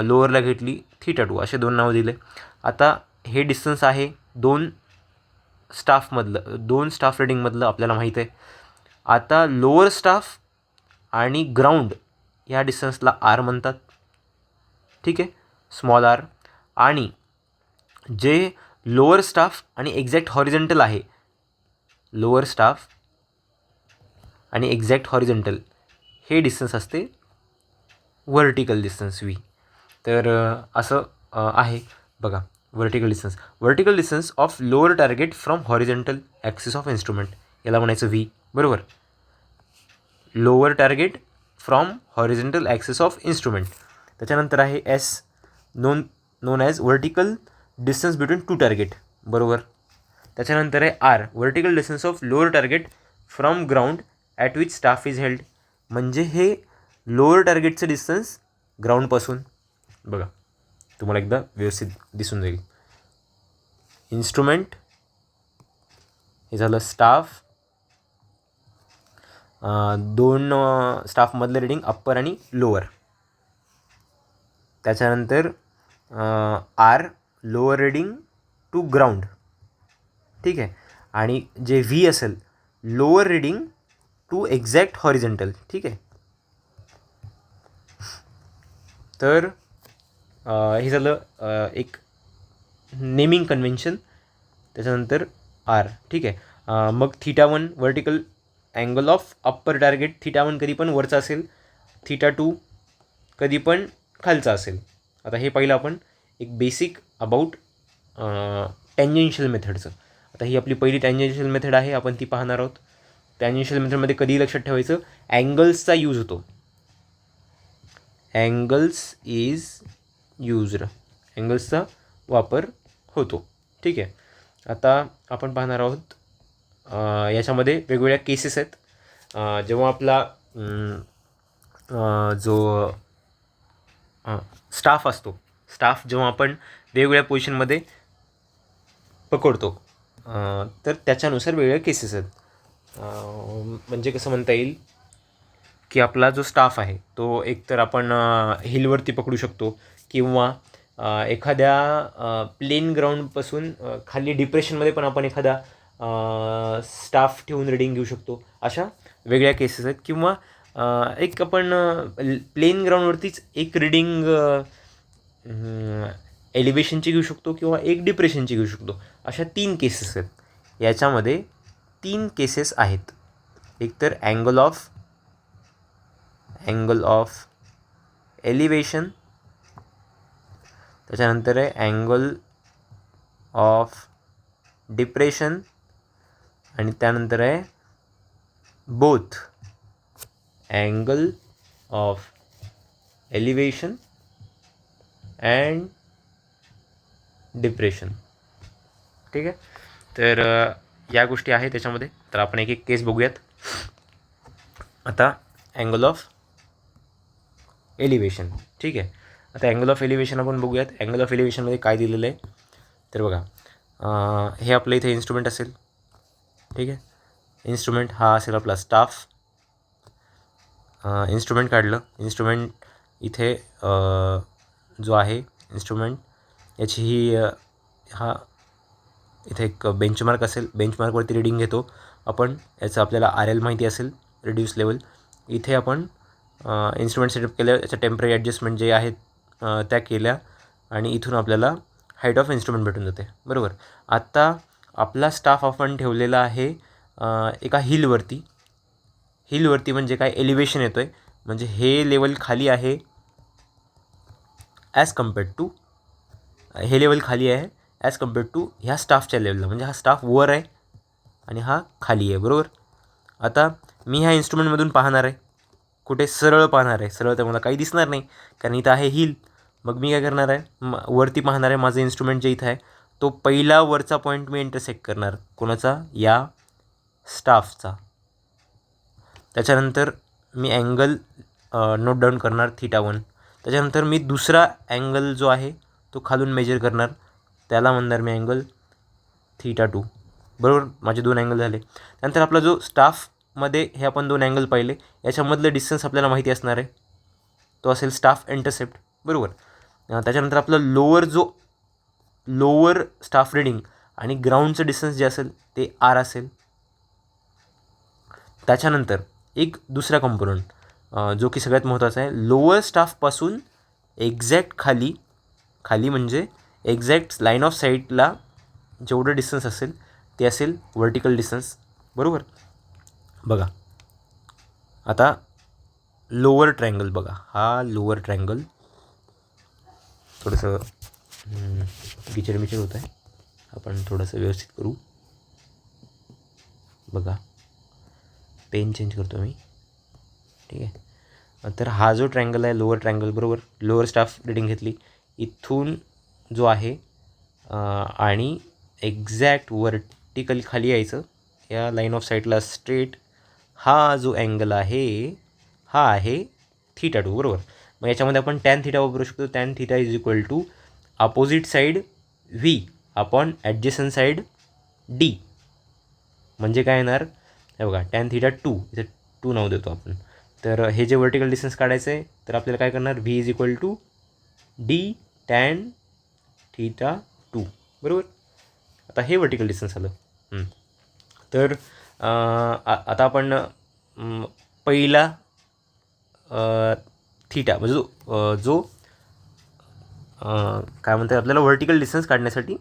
लोअरला घेतली θ2, असे 2 नाव दिले. आता हे डिस्टन्स आहे दोन स्टाफ रिडिंगमधलं आपल्याला माहीत आहे. आता लोअर स्टाफ आणि ग्राउंड ह्या डिस्टन्सला आर म्हणतात. ठीक आहे, स्मॉल आर. आणि जे लोअर स्टाफ आणि एक्झॅक्ट हॉरिझॉन्टल आहे, लोअर स्टाफ आणि एक्झॅक्ट हॉरिझॉन्टल हे डिस्टन्स असते व्हर्टिकल डिस्टन्स व्ही. तर असं आहे बघा, vertical distance of lower target from horizontal axis of instrument, याला म्हणायचं व्ही. बरोबर. Lower target from horizontal axis of instrument. त्याच्यानंतर आहे S, known as vertical distance between 2 target. बरोबर. त्याच्यानंतर आहे R, vertical distance of lower target from ground at which staff is held. म्हणजे हे लोअर टार्गेटचं डिस्टन्स ग्राउंडपासून. बघा, तुम्हाला एकदा व्यवस्थित दिसून जाईल. इन्स्ट्रुमेंट हे झालं स्टाफ, 2 स्टाफमधलं रिडिंग अप्पर आणि लोअर. त्याच्यानंतर R, lower reading to ground. ठीक आहे. आणि जे व्ही असेल, lower reading to exact horizontal. ठीक आहे. तर हे झालं एक नेमिंग कन्व्हेन्शन. त्याच्यानंतर आर. ठीक आहे. मग θ1 vertical angle of upper target. θ1 कधी पण वरचा असेल, θ2 कधी पण खालचा असेल. आता हे पहिलं आपण एक बेसिक अबाउट टँजेन्शियल मेथडचं. आता ही आपली पहिली टँजेन्शियल मेथड आहे, आपण ती पाहणार आहोत. टँजेन्शियल मेथडमध्ये कधी लक्षात ठेवायचं, अँगल्सचा यूज होतो. अँगल्सचा वापर होतो. ठीक आहे. आता आपण पाहणार आहोत याच्यामध्ये वेगवेगळ्या केसेस आहेत. जेव्हा आपला जो स्टाफ असतो, स्टाफ जेव्हा आपण वेगवेगळ्या पोझिशनमध्ये पकडतो, तर त्याच्यानुसार वेगवेगळ्या केसेस आहेत. म्हणजे कसं म्हणता येईल की आपला जो स्टाफ आहे तो एकतर आपण हिलवरती पकडू शकतो किंवा एखाद्या प्लेन ग्राउंडपासून खाली डिप्रेशनमध्ये पण आपण एखादा स्टाफ ठेवून रिडिंग घेऊ शकतो. अशा वेगळ्या केसेस आहेत. किंवा एक आपण प्लेन ग्राउंडवरतीच एक रिडिंग एलिव्हेशनची घेऊ शकतो किंवा एक डिप्रेशनची घेऊ शकतो. अशा 3 केसेस आहेत. याच्यामध्ये 3 केसेस आहेत. एकतर अँगल ऑफ एलिव्हेशन, त्याच्यानंतर आहे अँगल ऑफ डिप्रेशन, आणि त्यानंतर आहे both angle of elevation and depression. ठीक आहे. तर या गोष्टी आहेत त्याच्यामध्ये. तर आपण एक एक केस बघूयात. आता अँगल ऑफ एलिव्हेशन. ठीक आहे. आता अँगल ऑफ एलिव्हेशन आपण बघूयात. अँगल ऑफ एलिव्हेशनमध्ये काय दिलेलं आहे तर बघा, हे आपलं इथे इन्स्ट्रुमेंट असेल. ठीक आहे. इन्स्ट्रुमेंट हा असेल आपला स्टाफ. इन्स्ट्रुमेंट काढलं. इन्स्ट्रुमेंट इथे जो आहे इन्स्ट्रुमेंट याची ही हा इथे एक बेंचमार्क असेल, बेंचमार्कवरती रिडिंग घेतो आपण. याचं आपल्याला RL माहिती असेल, रिड्यूस लेवल. इथे आपण इन्स्ट्रुमेंट सेटअप केलं, याच्या टेम्पररी ॲडजस्टमेंट जे आहेत त्या केल्या आणि इथून आपल्याला हाईट ऑफ इन्स्ट्रुमेंट भेटून जाते. बरोबर. आत्ता आपला स्टाफ आपण ठेवलेला आहे एका हिलवरती. हिलवरती म्हणजे काय, एलिव्हेशन येतो आहे, म्हणजे हे लेवल खाली आहे ॲज कम्पेअर्ड टू, हे लेवल खाली आहे ॲज कम्पेअर्ड टू ह्या स्टाफच्या लेवलला. म्हणजे हा स्टाफ वर आहे आणि हा खाली आहे. बरोबर. आता मी ह्या इन्स्ट्रुमेंटमधून पाहणार आहे, कुठे सरळ पाहणार आहे. सरळ तर मला काही दिसणार नाही, कारण इथं आहे हिल. मग मी काय करणार आहे, वरती पाहणार आहे. माझं इन्स्ट्रुमेंट जे इथं आहे तो पहिला वरचा पॉईंट मी इंटरसेक्ट करणार. कोणाचा, या स्टाफचा. त्याच्यानंतर मी ॲंगल नोट डाऊन करणार θ1. त्याच्यानंतर मी दुसरा ॲंगल जो आहे तो खालून मेजर करणार, त्याला म्हणणार मी ॲंगल θ2. बरोबर. माझे 2 ॲंगल झाले. त्यानंतर आपला जो स्टाफमध्ये हे आपण 2 ॲंगल पाहिले, याच्यामधलं डिस्टन्स आपल्याला माहिती असणार आहे, तो असेल स्टाफ इंटरसेप्ट. बरोबर. त्याच्यानंतर आपलं लोअर स्टाफ रिडिंग आणि ग्राउंडचं डिस्टन्स जे असेल ते R असेल. त्याच्यानंतर एक दुसरा कंपोनंट जो की सगळ्यात महत्त्वाचा आहे, लोअर स्टाफपासून एक्झॅक्ट खाली म्हणजे एक्झॅक्ट लाईन ऑफ साईटला जेवढं डिस्टन्स असेल ते असेल व्हर्टिकल डिस्टन्स. बरोबर. बघा आता लोअर ट्रायंगल बघा, हा लोअर ट्रायंगल थोडंसं मिचर होत आहे, आपण थोडंसं व्यवस्थित करू. बघा, पेन चेंज करतो मी. ठीक आहे. तर हा जो ट्रायंगल आहे लोअर ट्रायंगल, बरोबर, लोअर स्टाफ रिडिंग घेतली इथून जो आहे आणि एक्झॅक्ट वर्टिकली खाली यायचं या लाईन ऑफ साईटला स्ट्रेट. हा जो ॲंगल आहे हा आहे θ2. बरोबर. मग याच्यामध्ये आपण टॅन θ वापरू शकतो. Tan θ is equal to opposite side V upon adjacent side D. म्हणजे काय येणार, हे बघा, टॅन θ2, इथे 2 नाव देतो आपण. तर हे जे व्हर्टिकल डिस्टन्स काढायचं आहे, तर आपल्याला काय करणार, V is equal to D tan θ2. बरोबर. आता हे व्हर्टिकल डिस्टन्स आलं. तर आता आपण पहिला θ म्हणजे जो काय म्हणतात, आपल्याला व्हर्टिकल डिस्टन्स काढण्यासाठी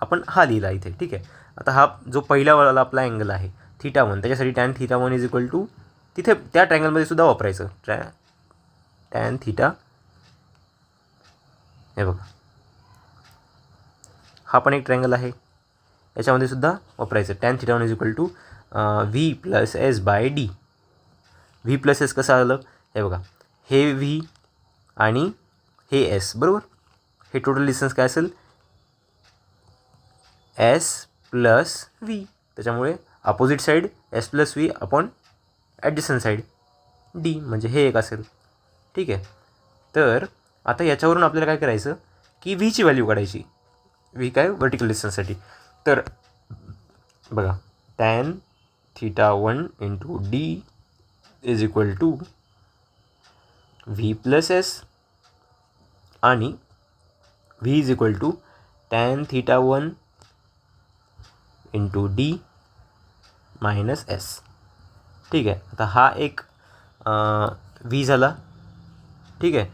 आपण हा लिहिला इथे. ठीक आहे. आता हा जो पहिलावाला आपला अँगल आहे θ1, त्याच्यासाठी टॅन θ1 इज इक्वल टू, तिथे त्या ट्रायंगलमध्ये सुद्धा वापरायचं टॅन θ. हे बघा, हा पण एक ट्रायंगल आहे, याच्यामध्ये सुद्धा वापरायचं tan θ1 is equal to V plus S by D. V plus S कसं आलं, हे बघा, हे V आणि हे S. बरोबर. हे टोटल डिस्टन्स काय असेल, S प्लस V. त्याच्यामुळे opposite side S plus V upon adjacent side D, म्हणजे हे एक असेल. ठीक आहे. तर आता याच्यावरून आपल्याला काय करायचं की Vची व्हॅल्यू काढायची. V काय, व्हर्टिकल डिस्टन्ससाठी. तर बघा, tan θ1 into D is equal to V plus S आणि V is equal to tan θ1 into D minus S. ठीक आहे. आता हा एक V झाला. ठीक आहे.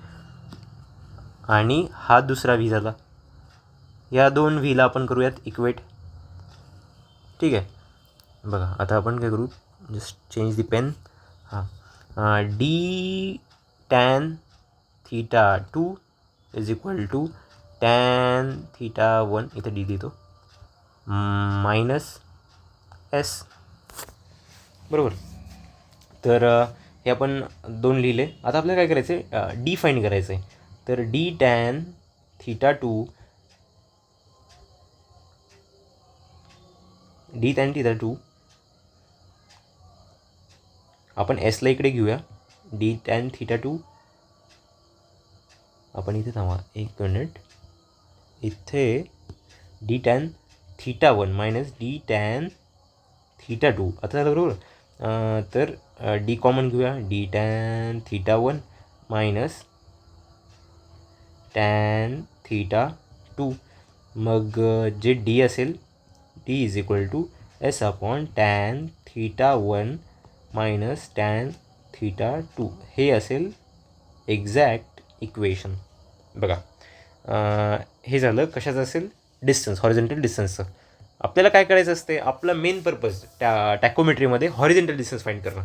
आणि हा दुसरा V झाला. या दोन Vला आपण करूयात इक्वेट. ठीक आहे. बघा, आता आपण काय करू, just change the pen. D tan θ2 is equal to tan θ1, इथं D देतो, मायनस S. बरोबर. तर हे आपण 2 लिहिले. आता आपल्याला काय करायचं आहे, D फाईंड करायचं आहे. तर D टॅन θ2, D टॅन θ2, आपण Sला इकडे घेऊया. D टॅन θ2, आपण इथे थांबा एक मिनिट, इथे D tan θ1 minus D tan θ2. आता झालं बरोबर. तर D कॉमन घेऊया, D टॅन θ1 मायनस टॅन θ2. 2. मग जे डी असेल D is equal to S upon tan theta 1 minus tan theta 2. हे असेल एक्झॅक्ट इक्वेशन. बघा हे झालं कशाचं असेल, डिस्टन्स, हॉरिझॉन्टल डिस्टन्सचं. आपल्याला काय करायचं असते, आपला मेन पर्पज टॅकोमेट्रीमध्ये हॉरिझॉन्टल डिस्टन्स फाईंड करणं.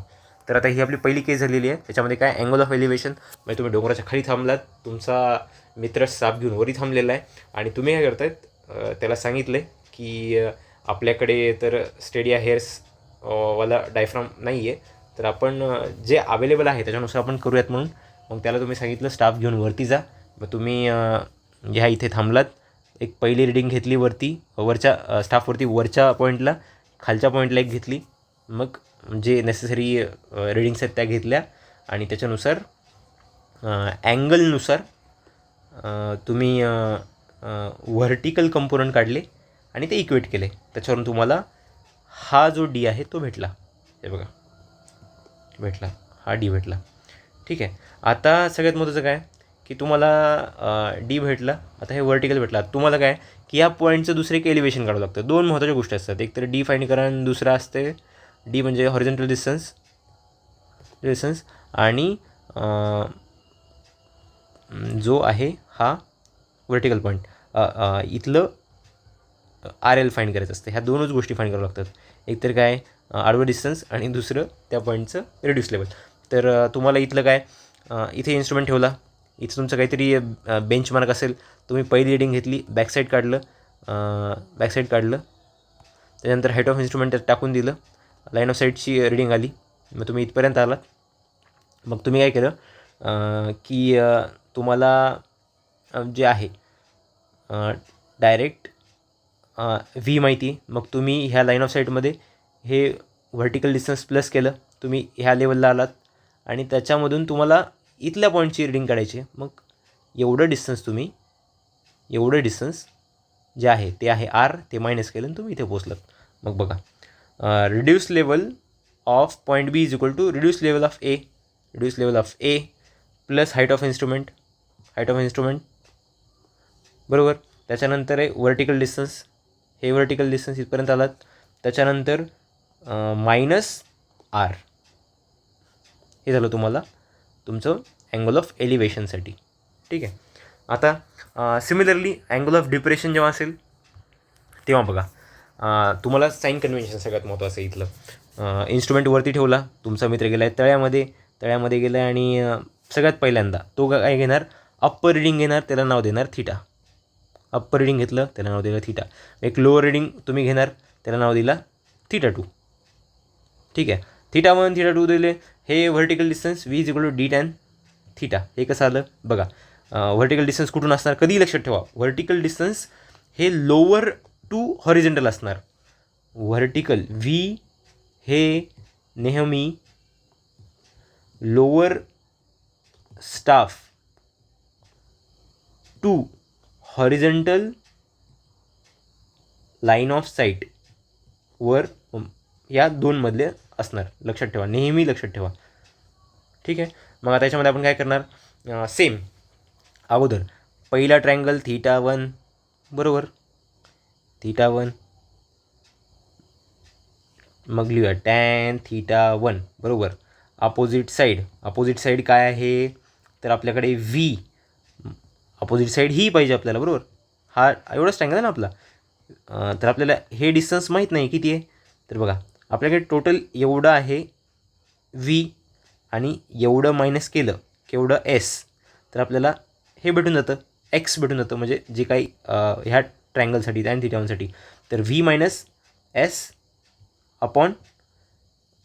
तर आता ही आपली पहिली केस झालेली आहे. त्याच्यामध्ये काय, अँगल ऑफ एलिव्हेशन, म्हणजे तुम्ही डोंगराच्या खाली थांबलात, तुमचा मित्र साप घेऊन वरी थांबलेला आहे आणि तुम्ही काय करतायत, त्याला सांगितलं आहे की आपल्याकडे तर स्टेडिया हेअर्स वाला डायफ्राम नाही आहे, तर आपण जे अवेलेबल आहे त्याच्यानुसार आपण करूयात म्हणून. मग त्याला तुम्ही सांगितलं स्टाफ घेऊन वरती जा. मग तुम्ही ह्या इथे थांबलात, एक पहिली रिडिंग घेतली वरती, वरच्या स्टाफवरती, वरच्या पॉईंटला, खालच्या पॉईंटला एक घेतली. मग जे नेसेसरी रिडिंग्स आहेत त्या घेतल्या आणि त्याच्यानुसार ॲंगलनुसार तुम्ही व्हर्टिकल कंपोनंट काढले आणि ते इक्वेट केले. त्याच्यावरून तुम्हाला हा जो डी आहे तो भेटला. हे बघा भेटला, हा डी भेटला. ठीक आहे. आता सगळ्यात महत्त्वाचं काय की तुम्हाला डी भेटला, आता हे व्हर्टिकल भेटला. तुम्हाला काय की या पॉईंटचं दुसरं एक एलिव्हेशन काढावं लागतं. दोन महत्त्वाच्या गोष्टी असतात, एक तर डी फाईंड करा आणि दुसरा असते डी म्हणजे हॉरिझॉन्टल डिस्टन्स आणि जो आहे हा व्हर्टिकल पॉईंट, इथलं आर एल फाईंड करायचं असतं. ह्या दोनच गोष्टी फाईंड करावं लागतात, एक तर काय आडवं डिस्टन्स आणि दुसरं त्या पॉईंटचं रेड्यूस लेवल. तर तुम्हाला इथलं काय, इथे इन्स्ट्रुमेंट ठेवला, इथं तुमचं काहीतरी बेंचमार्क असेल, तुम्ही पहिली रिडिंग घेतली, बॅकसाईड काढलं, त्याच्यानंतर हाईट ऑफ इन्स्ट्रुमेंट टाकून दिलं, लाईन ऑफ साईटची रिडिंग आली, मग तुम्ही इथपर्यंत आलात. मग तुम्ही काय केलं की तुम्हाला जे आहे डायरेक्ट व्ही माहिती, मग तुम्ही ह्या लाईन ऑफ साईटमध्ये हे व्हर्टिकल डिस्टन्स प्लस केलं, तुम्ही ह्या लेवलला आलात आणि त्याच्यामधून तुम्हाला इथल्या पॉईंटची रिडिंग काढायची. मग एवढं डिस्टन्स जे आहे ते आहे आर, ते मायनस केलं आणि तुम्ही इथे पोचलात. मग बघा reduce level of point B is equal to reduce level of A plus height of instrument बरोबर. त्याच्यानंतर आहे व्हर्टिकल डिस्टन्स, हे व्हर्टिकल डिस्टन्स इथपर्यंत आलात, त्याच्यानंतर मायनस आर, हे झालं तुम्हाला तुमचं अँगल ऑफ एलिव्हेशनसाठी. ठीक आहे. आता सिमिलरली अँगल ऑफ डिप्रेशन जेव्हा असेल तेव्हा बघा तुम्हाला साईन कन्व्हेन्शन सगळ्यात महत्त्वाचं आहे. इथलं इन्स्ट्रुमेंट वरती ठेवला, तुमचा मित्र गेला आहे तळ्यामध्ये गेला आहे आणि सगळ्यात पहिल्यांदा तो काय घेणार, अप्पर रिडिंग घेणार, त्याला नाव देणार थीटा. अप्पर रिडिंग घेतलं, त्याला नाव दिलं थीटा. एक लोअर रिडिंग तुम्ही घेणार, त्याला नाव दिला थीटा 2. ठीक आहे. थीटा 1 थीटा 2 दिले. हे vertical distance V is equal to D tan theta. हे कसं आलं बघा, व्हर्टिकल डिस्टन्स कुठून असणार, कधी लक्षात ठेवा, व्हर्टिकल डिस्टन्स हे लोअर टू हॉरिझॉन्टल असणार. व्हर्टिकल व्ही हे नेहमी lower staff to horizontal line of sight वर या दोनमधले असणार. लक्षात ठेवा, नेहमी लक्षात ठेवा. ठीक आहे. मग आता याच्यामध्ये आपण काय करणार, सेम अगोदर पहिला ट्रायंगल थीटा 1 बरोबर, थीटा 1, मग लिहूया टॅन थीटा 1 बरोबर. अपोजिट साईड काय आहे, तर आपल्याकडे व्ही, अपोजिट साईड ही पाहिजे आपल्याला बरोबर. हा एवढाच ट्रायंगल आहे ना आपला. तर आपल्याला हे डिस्टन्स माहीत नाही किती आहे, तर बघा आपल्याकडे टोटल एवढं आहे व्ही आणि एवढं मायनस केलं केवढं एस, तर आपल्याला हे भेटून जातं, एक्स भेटून जातं, म्हणजे जे काही ह्या ट्रायंगलसाठी टॅन थीटा 1साठी. तर व्ही मायनस एस अपॉन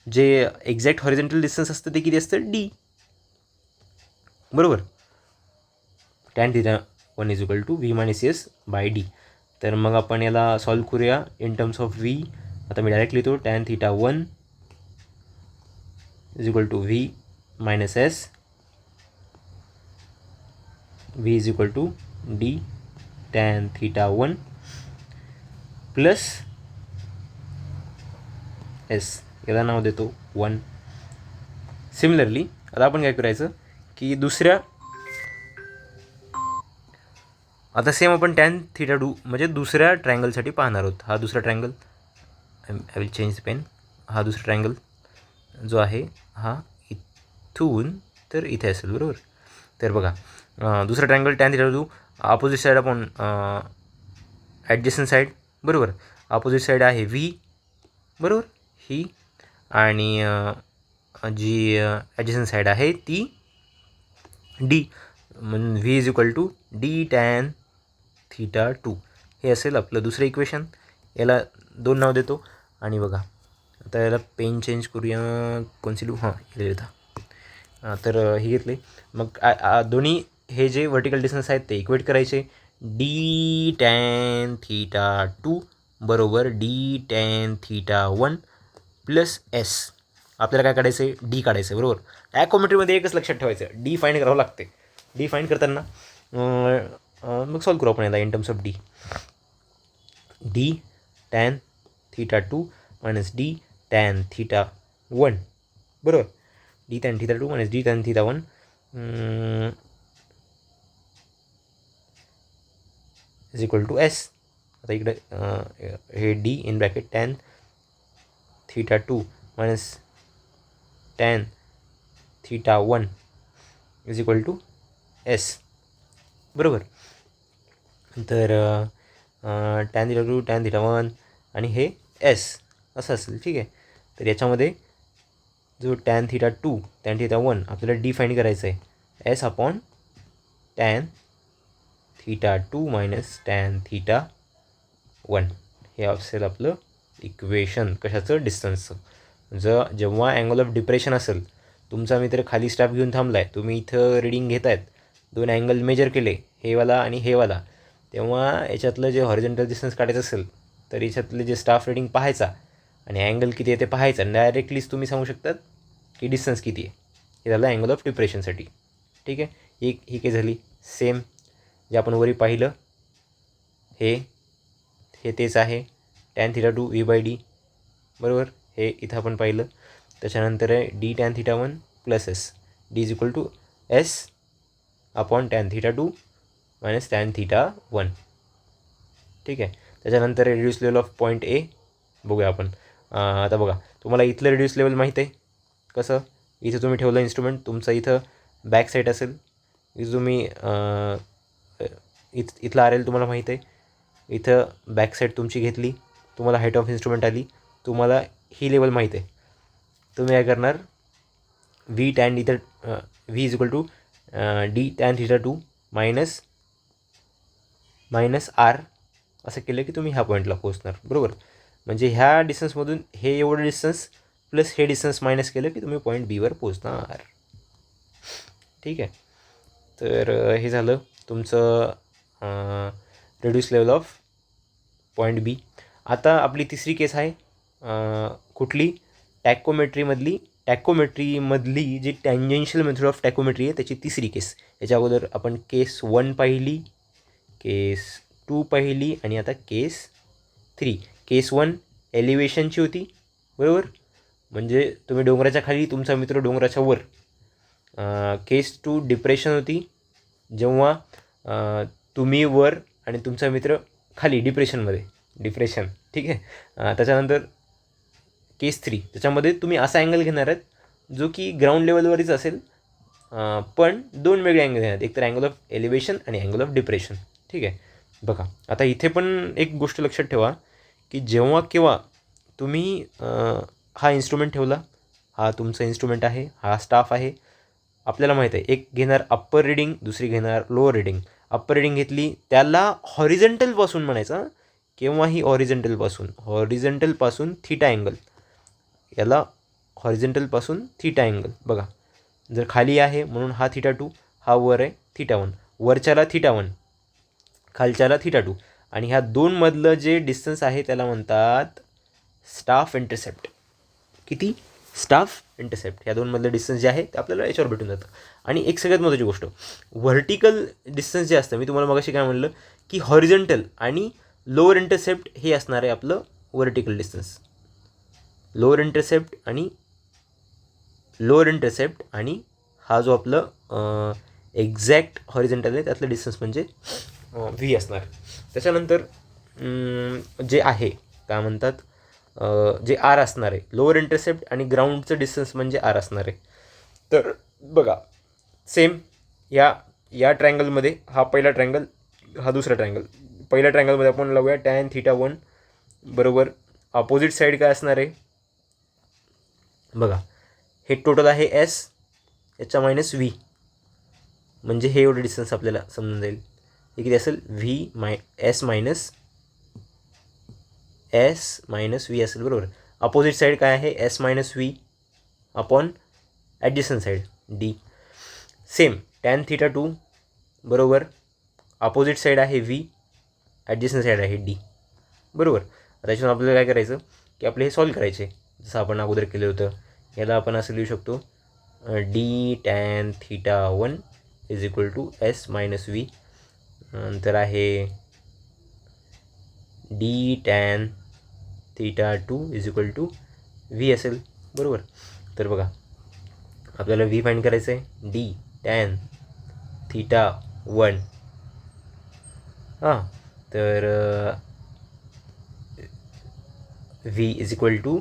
जे एक्झॅक्ट हॉरिझॉन्टल डिस्टन्स असतं ते किती असतं, डी बरोबर. Tan theta 1 is equal to V minus S by D. तर मग आपण याला सॉल्व करूया इन टर्म्स ऑफ व्ही. आता मी डायरेक्ट लिहितो tan theta 1 is equal to V minus S, V is equal to D tan theta 1 plus S, याला नाव देतो 1. सिमिलरली आता आपण काय करायचं की दुसऱ्या आता सेम आपण tan θ2 म्हणजे दुसऱ्या ट्रायंगलसाठी पाहणार आहोत. हा दुसरा triangle, I will change the pen. हा दुसरा ट्रायंगल जो आहे हा इथून तर इथे असेल, बरोबर. तर बघा, दुसरा ट्रायंगल tan θ2 अपोजिट साईड आपण ॲडजस्टंट साईड, बरोबर. अपोजिट साईड आहे V, बरोबर, ही, आणि जी ॲडजस्टंट साईड आहे ती D, म्हणजे V is equal to D tan θ2. हे असेल आपलं दुसरं इक्वेशन. याला 2 नाव देतो. आणि बघा, आता याला पेन चेंज करूया, कोणची लिहू, हां इथे लिहिता. तर हे घेतले. मग दोन्ही हे जे व्हर्टिकल डिस्टन्स आहेत ते इक्वेट करायचे. D tan θ2 बरोबर D tan θ1 प्लस S. आपल्याला काय काढायचं आहे, D काढायचं आहे, बरोबर. टॅकोमेट्रीमध्ये एकच लक्षात ठेवायचं, D फाईंड करावं लागते. D फाईंड करताना मग सॉल्व करू आपण याला in terms of D tan θ2 minus D tan θ1, बरोबर. D tan θ2 minus D tan θ1 is equal to S. आता इकडे हे D in bracket tan θ2 minus tan θ1 is equal to S, बरोबर. तर tan θ2 tan θ1 आणि हे S असं असेल, ठीक आहे. तर याच्यामध्ये जो tan θ2 tan θ1 आपल्याला D फाईंड करायचं आहे, S upon tan θ2 minus tan θ1. हे असेल आपलं इक्वेशन कशाचं, डिस्टन्सचं. जेव्हा अँगल ऑफ डिप्रेशन असेल, तुमचा मित्र खाली स्टाफ घेऊन थांबला आहे, तुम्ही इथं रिडिंग घेत आहेत, 2 अँगल मेजर केले, हेवाला आणि हेवाला, तेव्हा याच्यातलं जे हॉरिझॉन्टल डिस्टन्स काढायचं असेल तर याच्यातले जे स्टाफ रिडिंग पाहायचा आणि अँगल किती आहे ते पाहायचं, आणि डायरेक्टलीच तुम्ही सांगू शकतात की डिस्टन्स किती आहे. हे झालं अँगल ऑफ डिप्रेशनसाठी, ठीक आहे. ही काय झाली, सेम जे आपण वरी पाहिलं हे तेच आहे, tan θ2 V/D, बरोबर. हे इथं आपण पाहिलं. त्याच्यानंतर आहे D tan θ1 plus S. D is equal to S upon tan θ2 minus tan θ1, ठीक आहे. त्याच्यानंतर reduce level of point A बघूया आपण. आता बघा, तुम्हाला इथलं रिड्यूस लेवल माहीत आहे कसं. इथं तुम्ही ठेवलं इन्स्ट्रुमेंट, तुमचं इथं बॅक साईड असेल, इथं तुम्ही इथलं RL तुम्हाला माहीत आहे, इथं बॅक साईड तुमची घेतली, तुम्हाला हाईट ऑफ इन्स्ट्रुमेंट आली, तुम्हाला ही लेवल माहीत आहे. तुम्ही काय करणार, V is equal to D tan θ2 minus R असं केलं की तुम्ही ह्या पॉईंटला पोहोचणार, बरोबर. म्हणजे ह्या डिस्टन्समधून हे एवढं डिस्टन्स प्लस हे डिस्टन्स मायनस केलं की तुम्ही पॉईंट Bवर पोहोचणार, ठीक आहे. तर हे झालं तुमचं रिड्यूस लेवल ऑफ पॉईंट बी. आता आपली तिसरी केस आहे, कुठली, टॅकोमेट्रीमधली जी टँजेन्शियल मेथड ऑफ टॅकोमेट्री आहे त्याची तिसरी केस. याच्या अगोदर आपण केस 1 पाहिली, केस 2 पाहिली, आणि आता केस 3. केस 1 एलिव्हेशनची होती, बरोबर, म्हणजे तुम्ही डोंगराच्या खाली, तुमचा मित्र डोंगराच्या वर. केस 2 डिप्रेशन होती, जेव्हा तुम्ही वर आणि तुमचा मित्र खाली डिप्रेशन, ठीक आहे. त्याच्यानंतर केस 3, त्याच्यामध्ये तुम्ही असा अँगल घेणार आहेत जो की ग्राउंड लेवलवरच असेल, पण 2 वेगळे अँगल घेणार आहेत, एक तर अँगल ऑफ एलिव्हेशन आणि अँगल ऑफ डिप्रेशन, ठीक आहे. बघा, आता इथे पण एक गोष्ट लक्षात ठेवा की जेव्हा केव्हा तुम्ही हा इन्स्ट्रुमेंट ठेवला, हा तुमचा इन्स्ट्रुमेंट आहे, हा स्टाफ आहे, आपल्याला माहीत आहे, एक घेणार अप्पर रिडिंग, दुसरी घेणार लोअर रिडिंग. अप्पर रिडिंग घेतली त्याला हॉरिझॉन्टलपासून म्हणायचं, केव्हाही हॉरिझॉन्टलपासून थीटा अँगल, याला हॉरिझॉन्टलपासून थीटा अँगल. बघा, जर खाली आहे म्हणून हा θ2, हा वर आहे θ1, वरच्याला θ1, खालच्याला θ2, आणि ह्या दोनमधलं जे डिस्टन्स आहे त्याला म्हणतात स्टाफ इंटरसेप्ट. किती, स्टाफ इंटरसेप्ट. ह्या दोनमधलं डिस्टन्स जे आहे ते आपल्याला याच्यावर भेटून जातं. आणि एक सगळ्यात महत्त्वाची गोष्ट, व्हर्टिकल डिस्टन्स जे असतं, मी तुम्हाला मगाशी काय म्हणलं की हॉरिझॉन्टल आणि लोअर इंटरसेप्ट हे असणार आहे आपलं व्हर्टिकल डिस्टन्स. लोअर इंटरसेप्ट आणि हा जो आपलं एक्झॅक्ट हॉरिझॉन्टल आहे त्यातलं डिस्टन्स म्हणजे व्ही असणार. त्याच्यानंतर जे आहे काय म्हणतात, जे आर असणार आहे, लोअर इंटरसेप्ट आणि ग्राउंडचं डिस्टन्स म्हणजे आर असणार आहे. तर बघा सेम या या ट्रायंगलमध्ये हा पहिला ट्रायंगल, हा दुसरा ट्रायंगल. पहिल्या ट्रायंगलमध्ये आपण लावूया tan θ1 बरोबर अपोजिट साईड काय असणार आहे बघा, हे टोटल आहे एस याच्या मायनस व्ही, म्हणजे हे एवढं डिस्टन्स आपल्याला समजून जाईल. हे किती असेल एस मायनस व्ही असेल बरोबर. अपोजिट साईड काय आहे S minus V upon adjacent side D. Same tan θ2 बरोबर अपोजिट साईड आहे व्ही, ॲडजस्टंट साईड आहे डी बरोबर. त्याच्यातून आपल्याला काय करायचं की आपले हे सॉल्व करायचे जसं आपण अगोदर केलं होतं. याला आपण असं लिहू शकतो D tan θ1 is equal to S minus V, नंतर आहे D tan θ2 is equal to V असेल बरोबर. तर बघा आपल्याला व्ही फाइंड करायचं आहे, डी tan θ1 हां, तर V is equal to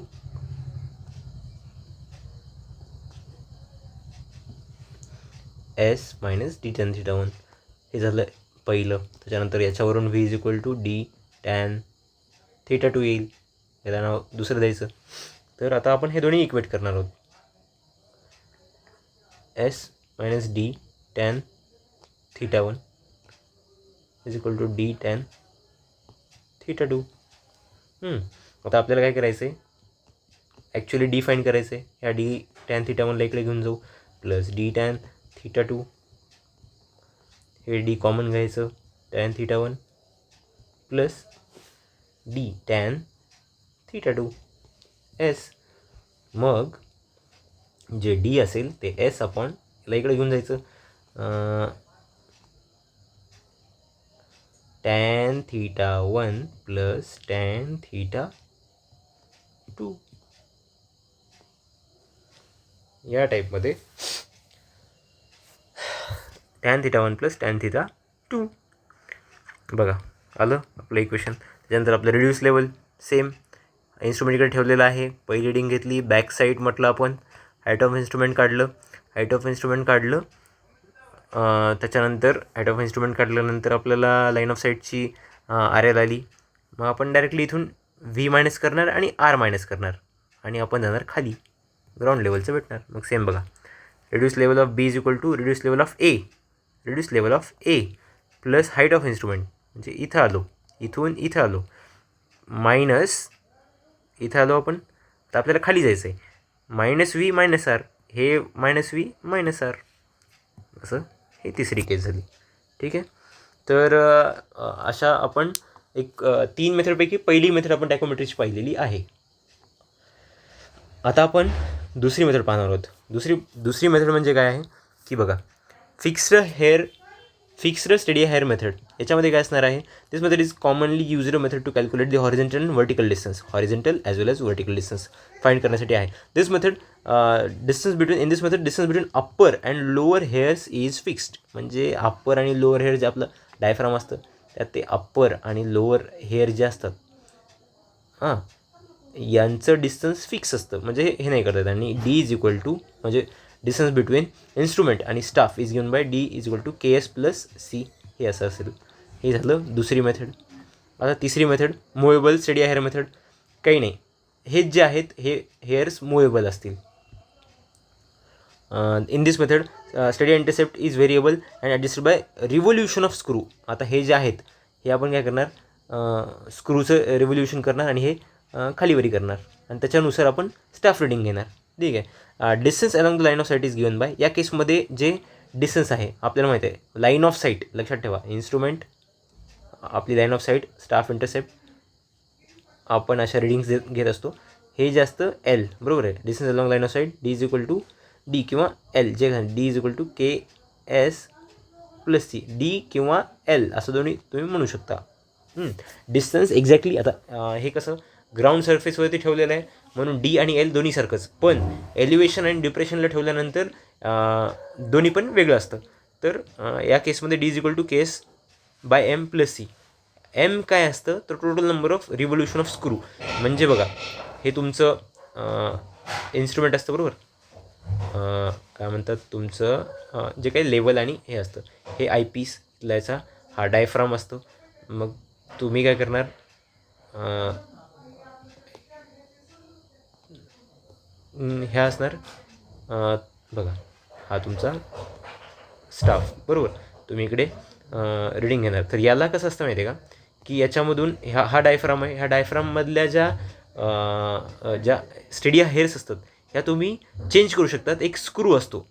S minus D tan θ1 हे झालं पहिलं. त्याच्यानंतर याच्यावरून V is equal to D tan θ2 येईल, याला नाव दुसरं द्यायचं. तर आता आपण हे दोन्ही इक्वेट करणार आहोत, S minus D tan θ1 is equal to D tan θ2. आता आपल्याला काय करायचं आहे, ॲक्च्युली डी फाईंड करायचं आहे. ह्या डी tan θ1ला इकडे घेऊन जाऊ, प्लस डी tan θ2, हे डी कॉमन घ्यायचं, tan θ1 plus D tan θ2 S. मग जे डी असेल ते एस अपॉन याला इकडे घेऊन जायचं, tan θ1 प्लस tan θ2 या टाईपमध्ये tan θ1 प्लस tan θ2 बघा आलं आपलं इक्वेशन. त्याच्यानंतर आपलं रिड्यूस लेवल सेम इन्स्ट्रुमेंटकडे ठेवलेलं आहे. पहिली रिडिंग घेतली, बॅक साईड म्हटलं आपण, हाईट ऑफ इन्स्ट्रुमेंट काढलं, त्याच्यानंतर हाईट ऑफ इन्स्ट्रुमेंट काढल्यानंतर आपल्याला लाईन ऑफ साईटची आर एल आली. मग आपण डायरेक्टली इथून व्ही मायनस करणार आणि आर मायनस करणार आणि आपण जाणार खाली, ग्राउंड लेवलचं भेटणार. मग सेम बघा, reduce level of B is equal to reduce level of A plus height of instrument, म्हणजे इथं आलो, इथून इथं आलो, मायनस इथं आलो आपण. तर आपल्याला खाली जायचं आहे, मायनस व्ही मायनस आर, हे मायनस व्ही मायनस आर, असं ही तिसरी केस झाली. ठीक आहे. तर अशा आपण एक 3 मेथडपैकी पहिली मेथड आपण टायकोमेट्रीची पाहिलेली आहे. आता आपण दुसरी मेथड पाहणार आहोत. दुसरी मेथड म्हणजे काय आहे की बघा, फिक्स्ड स्टेडी हेअर मेथड. याच्यामध्ये काय असणार आहे, this method is commonly used method to calculate the horizontal and vertical distance, horizontal as well as vertical distance find करण्यासाठी आहे. This method distance between upper and lower hairs is fixed, म्हणजे upper आणि lower hair जे आपलं diaphragm असतं त्यात ते upper आणि लोअर हेअर जे असतात यांचं डिस्टन्स फिक्स असतं, म्हणजे हे नाही करतात. आणि डी इज इक्वल टू, म्हणजे डिस्टन्स बिटवीन इन्स्ट्रुमेंट आणि staff is given by D is equal to K S plus C, हे असं असेल. हे झालं दुसरी मेथड. आता तिसरी method movable stadia hair method. काही नाही, हे जे आहेत हे हेअर्स मुव्हेबल असतील. In this method stadia intercept is variable and adjusted by revolution of screw. आता हे जे आहेत हे आपण काय करणार, स्क्रूचं रिव्होल्युशन करणार आणि हे खालीवरी करणार आणि त्याच्यानुसार आपण स्टाफ रिडिंग घेणार. ठीक आहे. Distance along the line of sight is given bye, या केसमध्ये जे डिस्टन्स आहे आपल्याला माहिती आहे, लाईन ऑफ साईट लक्षात ठेवा, इन्स्ट्रुमेंट आपली line of site, staff intercept आपण अशा रिडिंग्स घेत असतो. हे जास्त एल बरोबर आहे, distance along line of sight D is equal to D किंवा एल, जे D is equal to K S plus C, D किंवा एल असं दोन्ही तुम्ही म्हणू शकता. डिस्टन्स एक्झॅक्टली आता हे कसं ग्राउंड सरफेसवरती ठेवलेलं आहे म्हणून डी आणि एल दोन्ही सारखंच, पण एलिव्हेशन आणि डिप्रेशनला ठेवल्यानंतर दोन्ही पण वेगळं असतं. तर या केसमध्ये D is equal to K S by M plus C. M काय असतं तर total number of revolution of screw. म्हणजे बघा हे तुमचं इन्स्ट्रुमेंट असतं बरोबर. काय म्हणतात तुमचं जे काही लेवल आणि हे असतं हे आय पीस याचा हा डायफ्राम असतो. मग तुम्ही काय करणार ह्या असणार बघा हा तुमचा स्टाफ बरोबर. तुम्ही इकडे रिडिंग घेणार. तर याला कसं असतं माहिती आहे का की याच्यामधून हा डायफ्राम आहे. ह्या डायफ्राममधल्या ज्या स्टेडिया हेअर्स असतात ह्या तुम्ही चेंज करू शकतात. एक स्क्रू असतो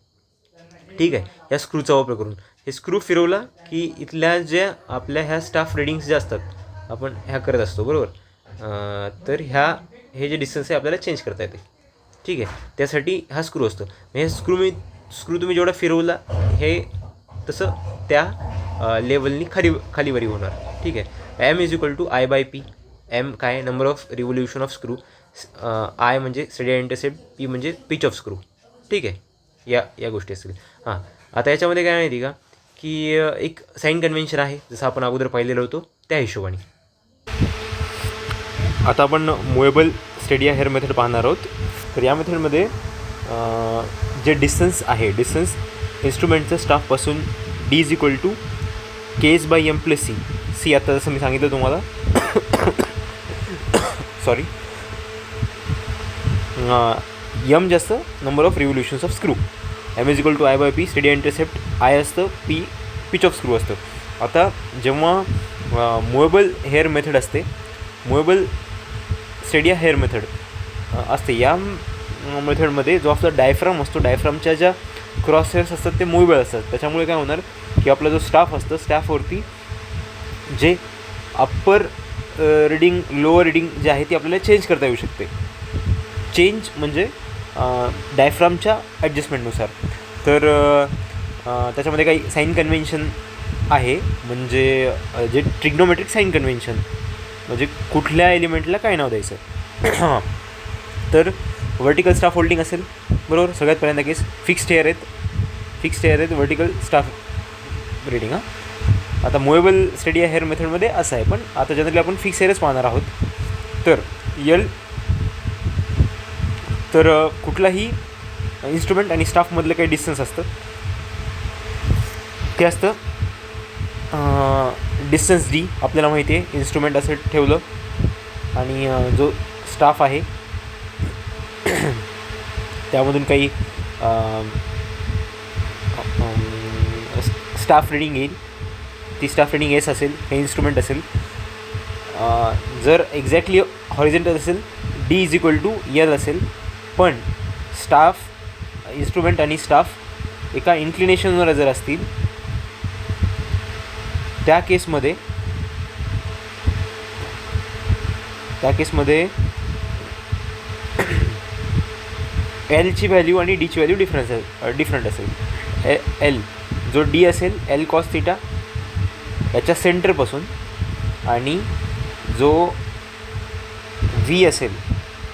ठीक आहे. ह्या स्क्रूचा वापर करून हे स्क्रू फिरवला की इथल्या ज्या आपल्या ह्या स्टाफ रिडिंग्स ज्या असतात आपण ह्या करत असतो बरोबर. तर हे जे डिस्टन्स आहे आपल्याला चेंज करता येते ठीक आहे. त्यासाठी हा स्क्रू असतो. हे स्क्रू तुम्ही जेवढा फिरवला हे तसं त्या लेवलनी खालीवरी होणार ठीक आहे. M is equal to I by P. M काय number of revolution of screw, I म्हणजे स्टेडिया इंटरसेप्ट, पी म्हणजे पिच ऑफ स्क्रू ठीक आहे. या गोष्टी असतील. हां आता याच्यामध्ये काय माहिती का की एक साईन कन्व्हेन्शन आहे जसं आपण अगोदर पाहिलेलं होतो त्या हिशोबाने. आता आपण मुवेबल स्टेडिया हेअर मेथड पाहणार आहोत. तर या मेथडमध्ये जे डिस्टन्स आहे डिस्टन्स इन्स्ट्रुमेंटचं स्टाफपासून D is equal to K S by M plus C. C आता जसं मी सांगितलं तुम्हाला सॉरी यम जास्त number of revolutions of screw. M is equal to I by P. Stadia intercept I असतं, पी पिच ऑफ स्क्रू असतं. आता जेव्हा मुवेबल हेअर मेथड असते मुवेबल स्टेडिया हेअर मेथड असते या मेथडमध्ये जो आपला डायफ्राम असतो डायफ्रामच्या ज्या क्रॉस हेअर्स असतात ते मुवेबल असतात. त्याच्यामुळे काय होणार की आपला जो स्टाफ असतं स्टाफवरती जे अप्पर रिडिंग लोअर रिडिंग जे आहे ती आपल्याला चेंज करता येऊ शकते. चेंज म्हणजे डायफ्रामच्या ॲडजस्टमेंटनुसार. तर त्याच्यामध्ये काही साईन कन्व्हेन्शन आहे म्हणजे जे ट्रिग्नोमेट्रिक साईन कन्व्हेन्शन म्हणजे कुठल्या एलिमेंटला काय नाव द्यायचं. तर व्हर्टिकल स्टाफ होल्डिंग असेल बरोबर. सगळ्यात पहिल्यांदा केस फिक्स्ड हेअर आहेत व्हर्टिकल स्टाफ रिडिंग. आता मुवेबल स्टेडिया हेअर मेथडमध्ये असं आहे पण आता जनरली आपण फिक्स हेअरच पाहणार आहोत. तर तर कुठलाही इन्स्ट्रुमेंट आणि स्टाफमधलं काही डिस्टन्स असतं ते असतं डिस्टन्स डी. आपल्याला माहिती आहे इन्स्ट्रुमेंट असं ठेवलं आणि जो स्टाफ आहे त्यामधून काही स्टाफ रिडिंग येईल. ती स्टाफ रिडिंग एस असेल हे इन्स्ट्रुमेंट असेल. जर एक्झॅक्टली हॉरिझॉन्टल असेल D is equal to L असेल. पण स्टाफ इन्स्ट्रुमेंट आणि स्टाफ एका इन्क्लिनेशनवर जर असतील त्या केसमध्ये एलची व्हॅल्यू आणि डीची व्हॅल्यू डिफरंट असेल. एल जो डी असेल एल कॉस थिटा याच्या सेंटरपासून आणि जो व्ही असेल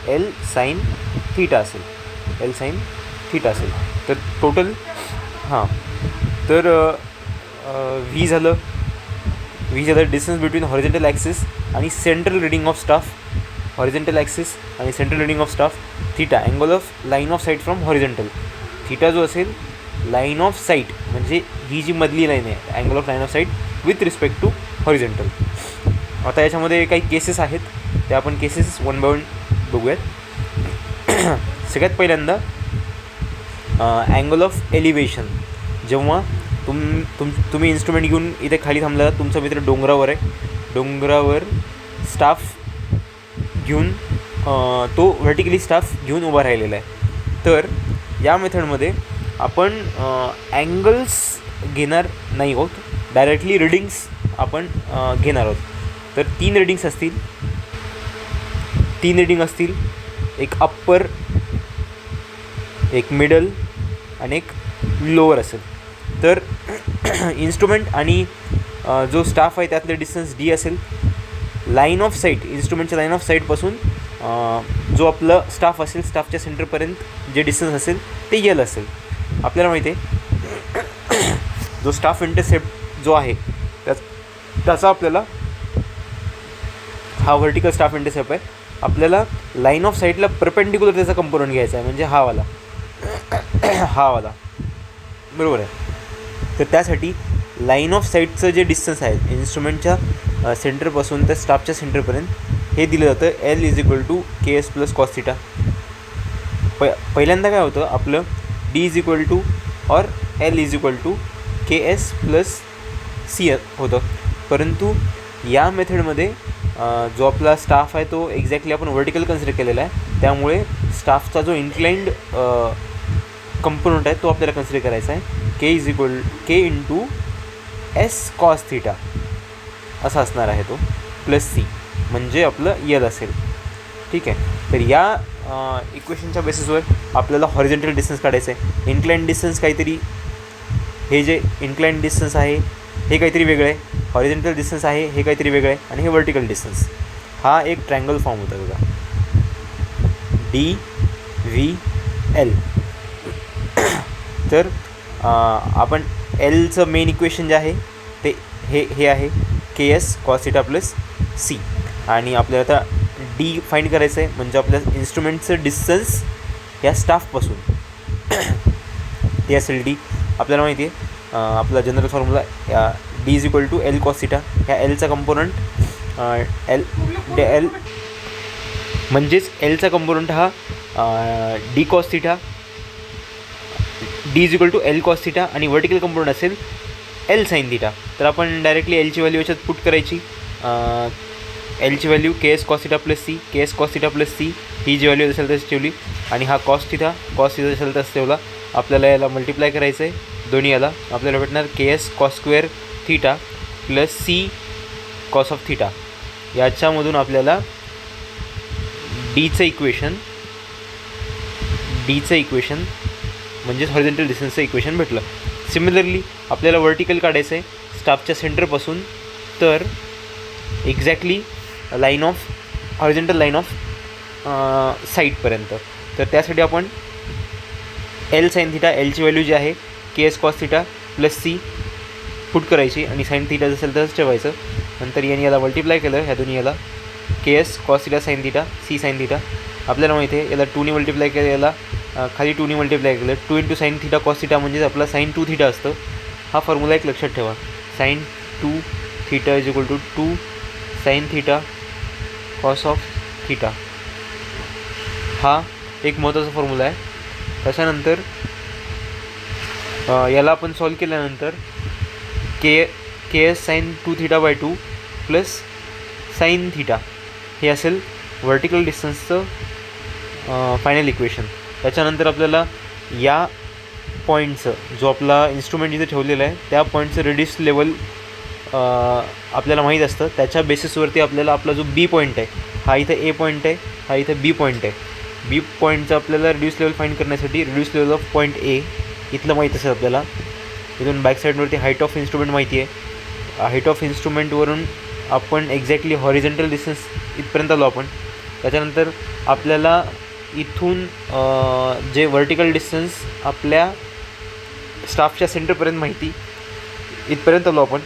एल साईन थिटा असेल. तर टोटल तर व्ही झालं डिस्टन्स बिटवीन हॉरिझॉन्टल ॲक्सिस आणि central reading of staff. Horizontal axis आणि central reading of staff. Theta angle of line of sight from horizontal. Theta जो असेल लाईन ऑफ साईट म्हणजे ही जी मधली लाईन आहे angle of line of sight with respect to horizontal. आता याच्यामध्ये काही cases आहेत त्या आपण केसेस वन बाय वन बघूयात. सगळ्यात पहिल्यांदा अँगल ऑफ एलिव्हेशन. जेव्हा तुम्ही इन्स्ट्रुमेंट घेऊन इथे खाली थांबला तुमचा मित्र डोंगरावर स्टाफ घेऊन तो व्हर्टिकली स्टाफ घेऊन उभा राहिलेला आहे. तर या मेथडमध्ये आपण अँगल्स घेणार नाही आहोत डायरेक्टली रिडिंग्स आपण घेणार आहोत. तर तीन रिडिंग असतील एक अप्पर एक मिडल आणि एक लोअर असेल. तर इन्स्ट्रुमेंट आणि जो स्टाफ आहे त्यातलं डिस्टन्स डी असेल. लाईन ऑफ साईट इन्स्ट्रुमेंटच्या लाईन ऑफ साईटपासून जो आपलं स्टाफ असेल स्टाफच्या सेंटरपर्यंत जे डिस्टन्स असेल ते यल असेल. आपल्याला माहिती आहे जो स्टाफ इंटरसेप्ट जो आहे त्याचा आपल्याला हा व्हर्टिकल स्टाफ इंटरसेप्ट आहे, आपल्याला लाईन ऑफ साईटला परपेंडिक्युलर त्याचा कंपोनंट घ्यायचा आहे, म्हणजे हा वाला बरोबर आहे. तर त्यासाठी लाईन ऑफ साईटचं जे डिस्टन्स आहे इन्स्ट्रुमेंटच्या सेंटरपासून त्या स्टाफच्या सेंटरपर्यंत हे दिलं जातं L = KS + cos θ. पहिल्यांदा काय होतं आपलं D और L KS + C होतं, परंतु या मेथडमध्ये जो आपला स्टाफ आहे तो एक्झॅक्टली आपण व्हर्टिकल कन्सिडर केलेला आहे, त्यामुळे स्टाफचा जो इन्क्लाइंड कंपोनंट आहे तो आपल्याला कन्सिडर करायचा आहे K × S cos θ असा असणार आहे तो, +C म्हणजे आपलं L असेल. ठीक आहे. तर या इक्वेशनच्या बेसिसवर आपल्याला हॉरिझॉन्टल डिस्टन्स काढायचं आहे. इन्क्लाइंड डिस्टन्स काहीतरी, हे जे इन्क्लाइंड डिस्टन्स आहे हे काहीतरी वेगळं आहे, हॉरिझॉन्टल डिस्टन्स आहे हे काहीतरी वेगळं आहे, आणि हे व्हर्टिकल डिस्टन्स. हा एक ट्रँगल फॉर्म होता बघा, DVL. तर आपण Lचं मेन इक्वेशन जे आहे ते हे आहे KS cos θ + C, आणि आपल्याला आता D फाईंड करायचं आहे, म्हणजे आपल्या इन्स्ट्रुमेंटचं डिस्टन्स या स्टाफपासून ते असेल D. आपल्याला माहिती आहे आपला general formula D = L cos θ. ह्या Lचा कंपोनंट L म्हणजेच Lचा कंपोनंट हा D cos θ, D = L cos θ, आणि व्हर्टिकल कंपोनंट असेल L sin θ. तर आपण डायरेक्टली Lची व्हॅल्यू याच्यात पुट करायची. Lची value KS cos θ + C, KS cos θ + C ही जी व्हॅल्यू असेल तशी ठेवली, आणि हा cos θ असेल तसं ठेवला. आपल्याला याला मल्टिप्लाय करायचं आहे दोन्ही याला, आपल्याला भेटणार KS cos² θ + C cos θ. याच्यामधून आपल्याला डीचं इक्वेशन म्हणजेच हॉरिझॉन्टल डिस्टन्सचं इक्वेशन भेटलं. सिमिलरली आपल्याला व्हर्टिकल काढायचं आहे स्टाफच्या सेंटरपासून, तर एक्झॅक्टली हॉरिझॉन्टल लाईन ऑफ साईटपर्यंत. तर त्यासाठी आपण L sin θ, Lची व्हॅल्यू जी आहे KS cos θ + C पुट करायची, आणि sin θ असेल तसंच ठेवायचं. नंतर याने याला मल्टिप्लाय केलं, ह्या दोन्ही याला KS cos θ sin θ, C sin θ. आपल्याला माहिती आहे याला 2ने मल्टिप्लाय केलं, याला खाली 2ने मल्टिप्लाय केलं, 2 × sin θ cos θ म्हणजेच आपला sin 2 θ असतं. हा फॉर्म्युला एक लक्षात ठेवा, sin 2 θ = 2 sin θ cos θ. हा एक महत्त्वाचा फॉर्म्युला आहे. त्याच्यानंतर याला आपण सॉल्व केल्यानंतर KS sin 2θ/2 + sin θ हे असेल व्हर्टिकल डिस्टन्सचं फायनल इक्वेशन. त्याच्यानंतर आपल्याला या पॉईंटचं, जो आपला इन्स्ट्रुमेंट जिथे ठेवलेलं आहे त्या पॉईंटचं रेडियस लेवल आपल्याला माहीत असतं. त्याच्या बेसिसवरती आपल्याला आपला जो B पॉईंट आहे, हा इथं A पॉईंट आहे, हा इथं B पॉईंट आहे. B पॉईंटचं आपल्याला रेड्यूस लेवल फाईंड करण्यासाठी reduce level of point A इथलं माहीत असेल आपल्याला. इथून बॅक साईडवरती हाईट ऑफ इन्स्ट्रुमेंट माहिती आहे. हाईट ऑफ इन्स्ट्रुमेंटवरून आपण एक्झॅक्टली हॉरिझॉन्टल डिस्टन्स इथपर्यंत आलो आपण. त्याच्यानंतर आपल्याला इथून जे व्हर्टिकल डिस्टन्स आपल्या स्टाफच्या सेंटरपर्यंत माहिती, इथपर्यंत आलो आपण.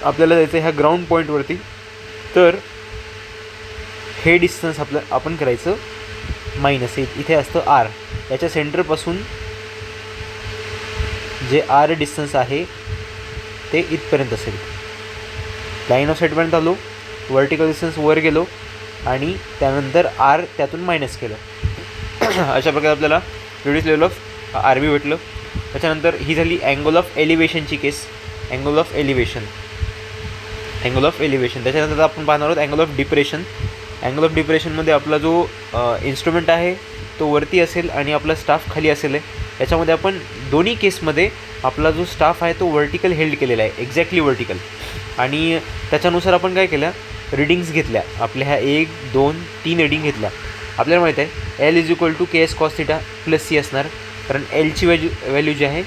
आपल्याला जायचं ह्या ग्राउंड पॉईंटवरती, तर हे डिस्टन्स आपण करायचं मायनस. इथे असतं R. याच्या सेंटरपासून जे R डिस्टन्स आहे ते इथपर्यंत असेल. लाईन ऑफ साईटपर्यंत आलो, व्हर्टिकल डिस्टन्स वर गेलो, आणि त्यानंतर R त्यातून मायनस केलं. अशा प्रकारे आपल्याला रेड्यूस लेवल ऑफ RB भेटलं. त्याच्यानंतर ही झाली अँगल ऑफ एलिव्हेशनची केस. Angle of elevation. त्याच्यानंतर आपण पाहणार आहोत angle of depression. Angle of डिप्रेशनमध्ये आपला जो इन्स्ट्रुमेंट आहे तो वरती असेल आणि आपला स्टाफ खाली असेल. याच्यामध्ये आपण दोन्ही केसमध्ये आपला जो स्टाफ आहे तो व्हर्टिकल हेल्ड केलेला आहे, एक्झॅक्टली व्हर्टिकल. आणि त्याच्यानुसार आपण काय केलं, रिडिंग्स घेतल्या आपल्या. ह्या 1, 2, 3 रिडिंग घेतल्या. आपल्याला माहीत आहे L = KS cos θ + C असणार, कारण Lची व्हॅल्यू जी आहे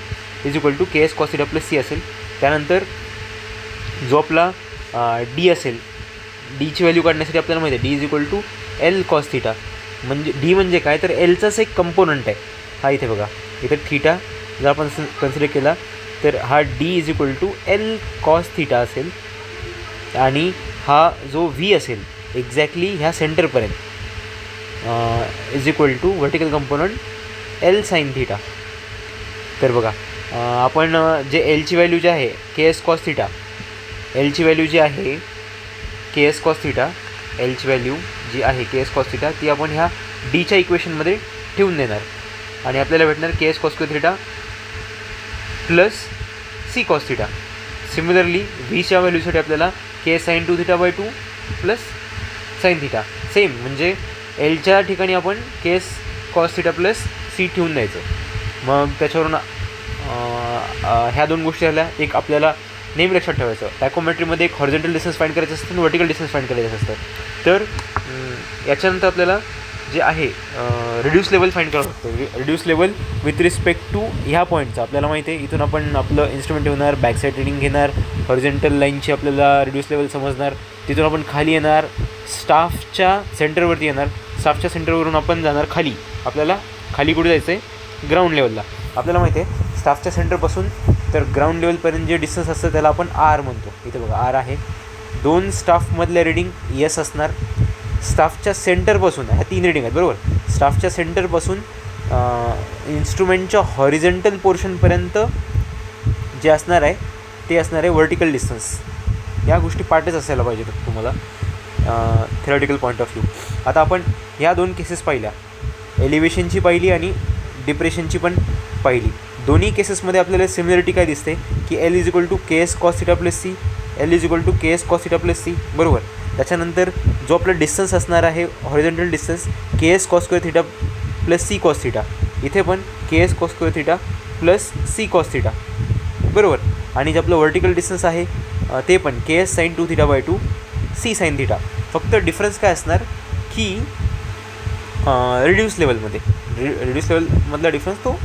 KS cos θ + C असेल. त्यानंतर जो आपला D असेल, डीची व्हॅल्यू काढण्यासाठी आपल्याला माहिती आहे D = L cos θ. म्हणजे D म्हणजे काय, तर Lचाच एक कंपोनंट आहे. हा इथे बघा, इथे थीटा जर आपण कन्सिडर केला तर हा D = L cos θ असेल. आणि हा जो व्ही असेल एक्झॅक्टली ह्या सेंटरपर्यंत is equal to vertical component L sine theta. तर बघा आपण जे एलची व्हॅल्यू जी आहे के एस कॉस थिटा, एलची व्हॅल्यू जी आहे के एस कॉस थिटा, एलची व्हॅल्यू जी आहे के एस कॉस थिटा ती आपण ह्या डीच्या इक्वेशनमध्ये ठेवून देणार आणि आपल्याला भेटणार K S cos square theta plus C cos theta. Similarly व्हीच्या व्हॅल्यूसाठी आपल्याला K S sine 2 theta by 2 plus sine theta. Same म्हणजे एलच्या ठिकाणी आपण K S cos theta plus C ठेवून द्यायचं. मग त्याच्यावरून ह्या दोन गोष्टी झाल्या. एक आपल्याला नेहमी लक्षात ठेवायचं, टॅकोमेट्रीमध्ये एक हॉरिझॉन्टल डिस्टन्स फाइंड करायचं असतं आणि व्हर्टिकल डिस्टन्स फाइंड करायचं असतं. तर याच्यानंतर आपल्याला जे आहे रिड्यूस लेवल फाइंड करावं लागतं. Reduce level with respect to ह्या पॉईंटचं आपल्याला माहिती आहे. इथून आपण आपलं इन्स्ट्रुमेंट ठेवणार, बॅक साईड रिडिंग घेणार, हॉरिझॉन्टल लाईनची आपल्याला रिड्यूस लेवल समजणार. तिथून आपण खाली येणार, स्टाफच्या सेंटरवरती येणार, स्टाफच्या सेंटरवरून आपण जाणार खाली. आपल्याला खाली कुठे जायचं आहे? ग्राउंड लेवलला. आपल्याला माहिती आहे स्टाफच्या सेंटरपासून तर ग्राउंड लेवलपर्यंत जे डिस्टन्स असतं त्याला आपण आर म्हणतो. इथे बघा आर आहे. 2 स्टाफमधल्या रिडिंग यस असणार. स्टाफच्या सेंटरपासून ह्या 3 रिडिंग आहेत बरोबर. स्टाफच्या सेंटरपासून इन्स्ट्रुमेंटच्या हॉरिझॉन्टल पोर्शनपर्यंत जे असणार आहे ते असणार आहे व्हर्टिकल डिस्टन्स. या गोष्टी पाठच असायला पाहिजेत तुम्हाला थेरॉटिकल पॉईंट ऑफ व्ह्यू. आता आपण ह्या 2 केसेस पाहिल्या, एलिव्हेशनची पाहिली आणि डिप्रेशनची पण पाहिली. दोन्ही केसेसमध्ये आपल्याला सिमिलरिटी काय दिसते की L is equal to K S cos theta plus C, L is equal to K S cos theta plus C बरोबर. त्याच्यानंतर जो आपला डिस्टन्स असणार आहे horizontal distance K S cos square theta plus C cos theta, इथे पण K S cos square theta plus C cos theta बरोबर. आणि जे आपलं व्हर्टिकल डिस्टन्स आहे ते पण K S sine 2 theta by 2 C sine theta. फक्त डिफरन्स काय असणार की रिड्यूस लेवलमध्ये, रिड्यूस लेवलमधला डिफरन्स तो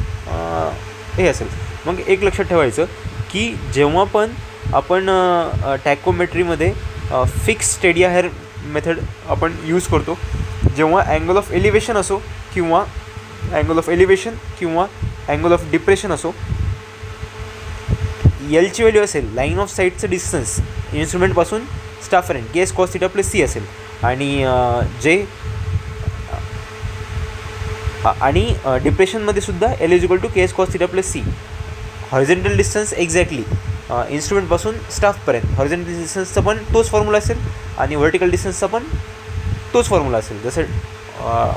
हे असेल. मग एक लक्षात ठेवायचं की जेव्हा पण आपण टॅकोमेट्रीमध्ये फिक्स स्टेडिया हेअर मेथड आपण यूज करतो, जेव्हा अँगल ऑफ एलिव्हेशन असो किंवा अँगल ऑफ एलिव्हेशन किंवा अँगल ऑफ डिप्रेशन असो, एलची व्हॅल्यू असेल लाईन ऑफ साईटचं डिस्टन्स इन्स्ट्रुमेंटपासून स्टाफपर्यंत K S cos theta plus C असेल आणि जे आणि डिप्रेशनमध्ये सुद्धा L is equal to K S cos theta plus C. Horizontal distance exactly इन्स्ट्रुमेंटपासून स्टाफपर्यंत हॉरिझॉन्टल डिस्टन्सचा पण तोच फॉर्म्युला असेल आणि व्हर्टिकल डिस्टन्सचा पण तोच फॉर्म्युला असेल. जसं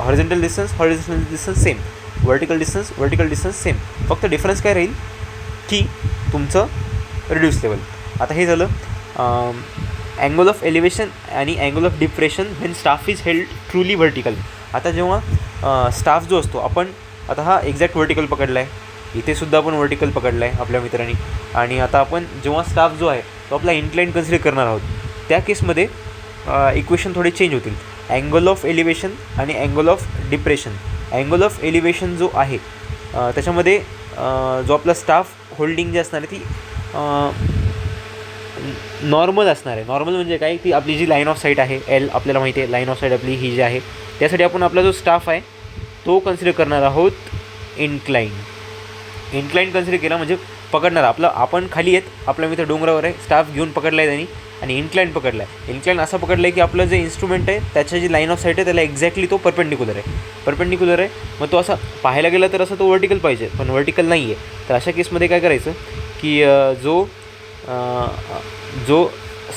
horizontal distance same, vertical distance same. फक्त डिफरन्स काय राहील की तुमचं रिड्यूस लेवल. आता हे झालं अँगल ऑफ एलिव्हेशन आणि angle of depression when staff is held truly vertical. आता जेव्हा स्टाफ जो असतो, आपण आता हा एक्झॅक्ट व्हर्टिकल पकडला आहे, इथे सुद्धा आपण व्हर्टिकल पकडला आहे आपल्या मित्रांनी. आणि आता आपण जेव्हा स्टाफ जो आहे तो आपला इन्क्लाइन कन्सिडर करणार आहोत, त्या केसमध्ये इक्वेशन थोडे चेंज होतील. अँगल ऑफ एलिव्हेशन आणि angle of depression. Angle of elevation जो आहे त्याच्यामध्ये जो आपला स्टाफ होल्डिंग जी असणार आहे ती नॉर्मल असणार आहे. नॉर्मल म्हणजे काय, ती आपली जी लाईन ऑफ साईट आहे एल, आपल्याला माहिती आहे लाईन ऑफ साईट आपली ही जी आहे, त्यासाठी आपण आपला जो स्टाफ आहे तो कन्सिडर करणार आहोत इन्क्लाइन. इन्क्लाइन कन्सिडर केला म्हणजे पकडणार आपलं, आपण खाली आहेत, आपला मित्र डोंगरावर आहे, स्टाफ घेऊन पकडला आहे त्यांनी आणि इन्क्लाइन पकडला आहे. इन्क्लाइन असं पकडलं आहे की आपलं जे इन्स्ट्रुमेंट आहे त्याच्या जी लाईन ऑफ साईट आहे त्याला एक्झॅक्टली तो परपेंडिक्युलर आहे. मग तो असा पाहायला गेला तर असं तो व्हर्टिकल पाहिजे, पण व्हर्टिकल नाही आहे. तर अशा केसमध्ये काय करायचं की जो